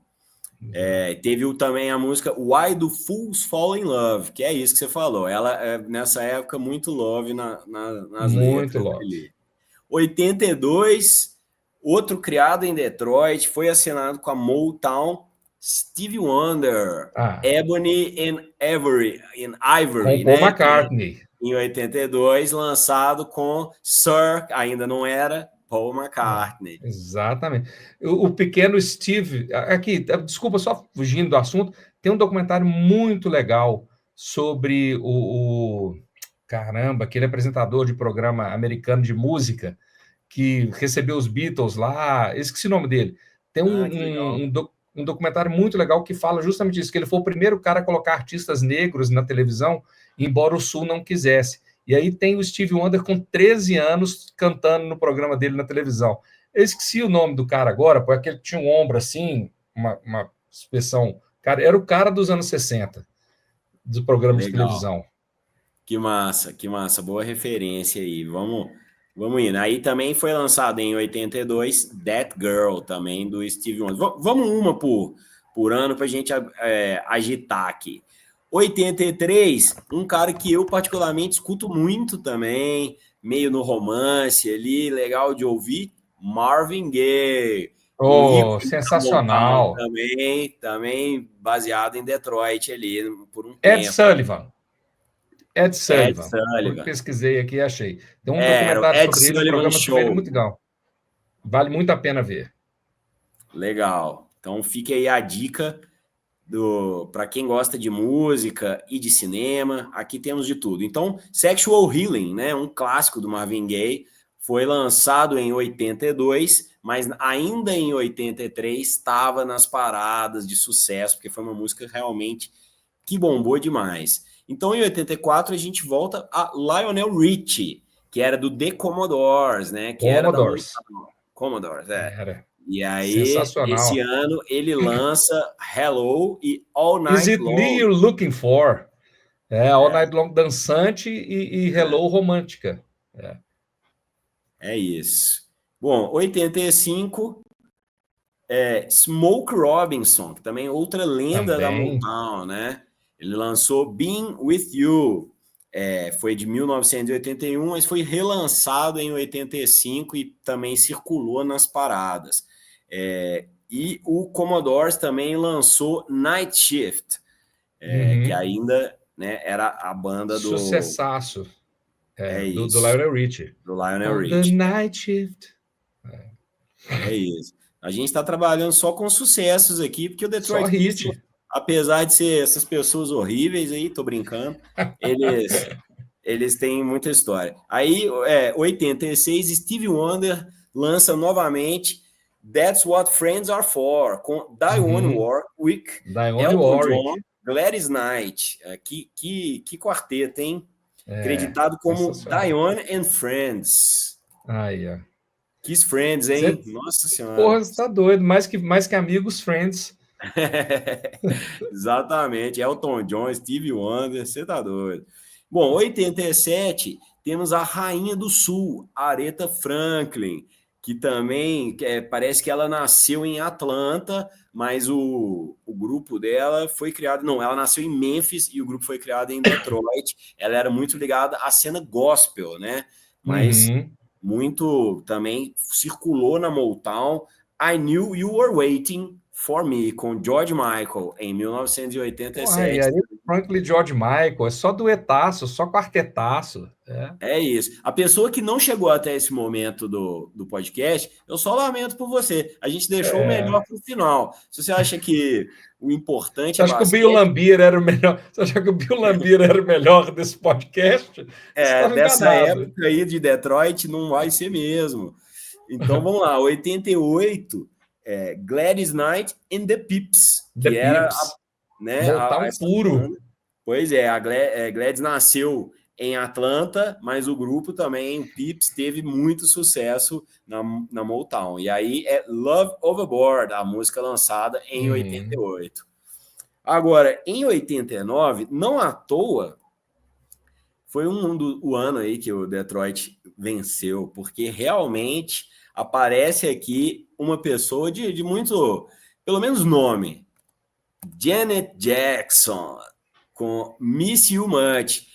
Teve também a música Why Do Fools Fall in Love, que é isso que você falou. Ela, nessa época, muito love nas Muito letras Love. ali. 82, outro criado em Detroit, foi assinado com a Motown, Stevie Wonder, Ah, Ebony and com Ivory, Paul né? McCartney. Em 82, lançado com Sir, ainda não era, Paul McCartney. Exatamente. O pequeno Steve, aqui, desculpa, só fugindo do assunto, tem um documentário muito legal sobre caramba, aquele apresentador de programa americano de música que recebeu os Beatles lá, esqueci o nome dele. Tem Que legal. um documentário muito legal que fala justamente isso, que ele foi o primeiro cara a colocar artistas negros na televisão, embora o Sul não quisesse. E aí tem o Steve Wonder com 13 anos cantando no programa dele na televisão. Eu esqueci o nome do cara agora, porque ele tinha um ombro assim, uma expressão. Cara, era o cara dos anos 60, dos programas de Legal. televisão. Que massa, boa referência aí. Vamos indo. Aí também foi lançado em 82 That Girl, também do Steve Wonder. Vamos uma por ano para a gente agitar aqui. 83, um cara que eu particularmente escuto muito também, meio no romance ali, legal de ouvir, Marvin Gaye, um Oh, ícone da Motown sensacional. também baseado em Detroit ali por um Ed tempo. Sullivan. Ed Ed Sullivan. Sullivan. Pesquisei aqui e achei. Tem um Era o documentário Ed sobre ele, um Sullivan programa sobre ele Show. muito legal. Vale muito a pena ver. Legal. Então fica aí a dica para quem gosta de música e de cinema, aqui temos de tudo. Então, Sexual Healing, né, um clássico do Marvin Gaye, foi lançado em 82, mas ainda em 83 estava nas paradas de sucesso, porque foi uma música realmente que bombou demais. Então, em 84, a gente volta a Lionel Richie, que era do The Commodores, né, que era da Commodores, Era. E aí, Sensacional. esse ano, ele lança Hello e All Is Night It Long. Me You're Looking For? All Night Long dançante e Hello romântica. É isso. Bom, 85, Smokey Robinson, que também é outra lenda da Motown, né? Ele lançou Been With You, foi de 1981, mas foi relançado em 85 e também circulou nas paradas. E o Commodores também lançou Night Shift, que ainda, né, era a banda do... Sucessaço. Do Lionel Richie. Do Lionel Richie. The Night Shift. É isso. A gente está trabalhando só com sucessos aqui, porque o Detroit Pistons, apesar de ser essas pessoas horríveis aí, tô brincando, eles têm muita história. Aí, 86, Stevie Wonder lança novamente That's What Friends Are For, com Dionne Warwick, Elton John, Gladys Knight. Que quarteto, hein? Acreditado como Dionne and Friends. Kiss Friends, hein? Nossa Senhora. Porra, você tá doido. Mais que amigos, Friends. Exatamente. Elton John, Stevie Wonder, você tá doido. Bom, 87, temos a Rainha do Sul, Aretha Franklin, que também parece que ela nasceu em Atlanta, mas o grupo dela foi criado... Não, ela nasceu em Memphis e o grupo foi criado em Detroit. Ela era muito ligada à cena gospel, né? Mas muito também circulou na Motown. I Knew You Were Waiting for Me, com George Michael, em 1987. E aí, Franklin, George Michael, é só duetaço, só quartetaço. É isso. A pessoa que não chegou até esse momento do podcast, eu só lamento por você. A gente deixou o melhor para o final. Se você acha que o importante você acha que o Bill Laimbeer era o melhor? Você acha que o Bill Laimbeer era o melhor desse podcast? Dessa época aí de Detroit, não vai ser mesmo. Então vamos lá, 88, Gladys Knight and the Pips, que era Motown puro. Banda. Pois é, a Gladys nasceu em Atlanta, mas o grupo também, o Pips, teve muito sucesso na Motown. E aí é Love Overboard, a música lançada em 88. Agora, em 89, não à toa, foi o ano aí que o Detroit venceu, porque realmente aparece aqui uma pessoa de muito, pelo menos nome, Janet Jackson, com Miss You Much.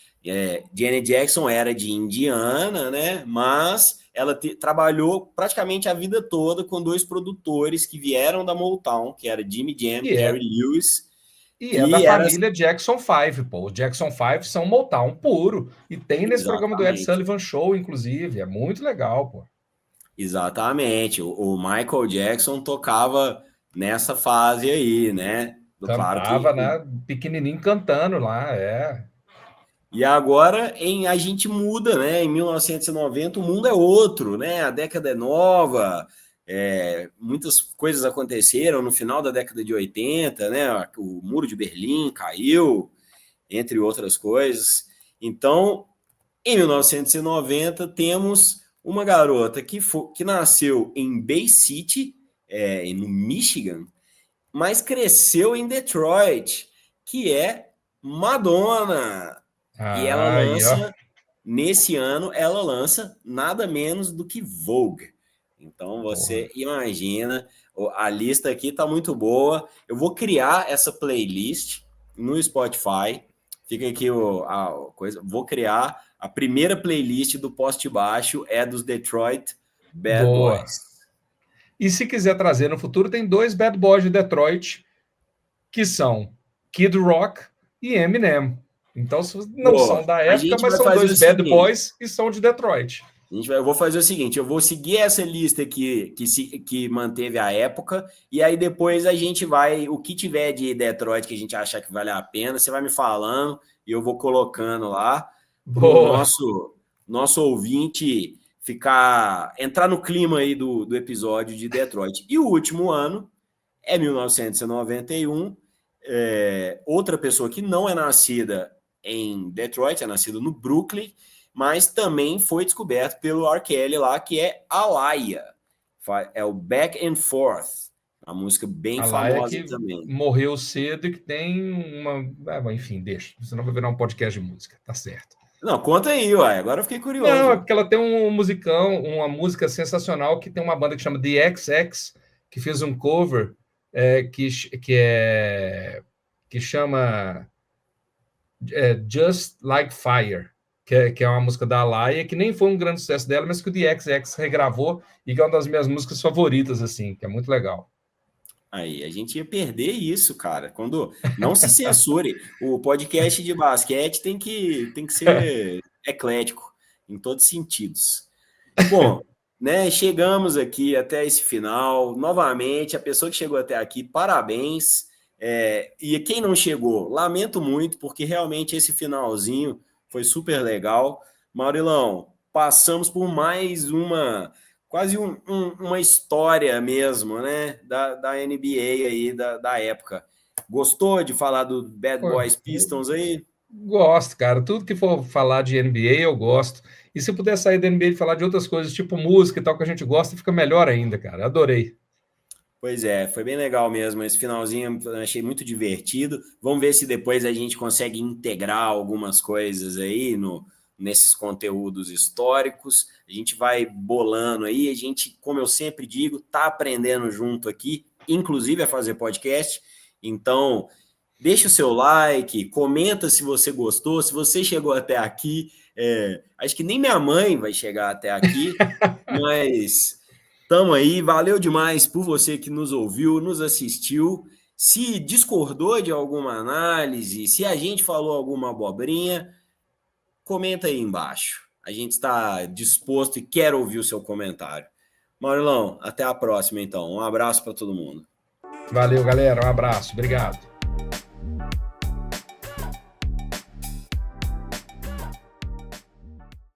Janet Jackson era de Indiana, né? Mas ela trabalhou praticamente a vida toda com dois produtores que vieram da Motown, que era Jimmy Jam e Terry Lewis. E da família Jackson 5, pô. Os Jackson 5 são Motown puro. E tem nesse programa do Ed Sullivan Show, inclusive. É muito legal, pô. Exatamente. O Michael Jackson tocava nessa fase aí, né? Cantava, né? Pequenininho cantando lá, E agora a gente muda, né? Em 1990 o mundo é outro, né? A década é nova, muitas coisas aconteceram no final da década de 80, né? O Muro de Berlim caiu, entre outras coisas. Então, em 1990, temos uma garota que nasceu em Bay City, no Michigan, mas cresceu em Detroit, que é Madonna. E ela lança, nesse ano, ela lança nada menos do que Vogue. Então, você imagina, a lista aqui tá muito boa. Eu vou criar essa playlist no Spotify. Fica aqui a coisa. Vou criar a primeira playlist do Poste Baixo, dos Detroit Bad Boys. E se quiser trazer no futuro, tem dois Bad Boys de Detroit, que são Kid Rock e Eminem. Então, não são da época, mas são dois Bad Boys e são de Detroit. Eu vou fazer o seguinte, eu vou seguir essa lista aqui que manteve a época, e aí depois a gente vai, o que tiver de Detroit que a gente achar que vale a pena, você vai me falando e eu vou colocando lá para o Boa. nosso ouvinte entrar no clima aí do episódio de Detroit. E o último ano é 1991, outra pessoa que não é nascida em Detroit, é nascida no Brooklyn, mas também foi descoberto pelo R. Kelly lá, que é Alaya. É o Back and Forth, uma música bem famosa que também. morreu cedo e que tem uma... enfim, deixa, senão vai virar um podcast de música, tá certo. Não, conta aí, uai, agora eu fiquei curioso. Não, é porque ela tem um musicão, uma música sensacional, que tem uma banda que chama The XX, que fez um cover que chama Just Like Fire, que é uma música da Alaya, que nem foi um grande sucesso dela, mas que o The XX regravou e que é uma das minhas músicas favoritas, assim, que é muito legal. Aí, a gente ia perder isso, cara. Quando não se censure, o podcast de basquete tem que ser eclético em todos os sentidos. Bom, né, chegamos aqui até esse final. Novamente, a pessoa que chegou até aqui, parabéns. E quem não chegou, lamento muito, porque realmente esse finalzinho foi super legal. Maurilão, passamos por mais quase uma história mesmo, né, da NBA aí, da época. Gostou de falar do Bad Boys Pistons aí? Gosto, cara. Tudo que for falar de NBA, eu gosto. E se puder sair da NBA e falar de outras coisas, tipo música e tal, que a gente gosta, fica melhor ainda, cara. Adorei. Pois é, foi bem legal mesmo. Esse finalzinho eu achei muito divertido. Vamos ver se depois a gente consegue integrar algumas coisas aí nesses conteúdos históricos. A gente vai bolando aí. A gente, como eu sempre digo, tá aprendendo junto aqui, inclusive a fazer podcast. Então, deixa o seu like, comenta se você gostou, se você chegou até aqui. Acho que nem minha mãe vai chegar até aqui, mas... Tamo aí, valeu demais por você que nos ouviu, nos assistiu. Se discordou de alguma análise, se a gente falou alguma abobrinha, comenta aí embaixo. A gente está disposto e quer ouvir o seu comentário. Maurilão, até a próxima então. Um abraço para todo mundo. Valeu, galera. Um abraço. Obrigado.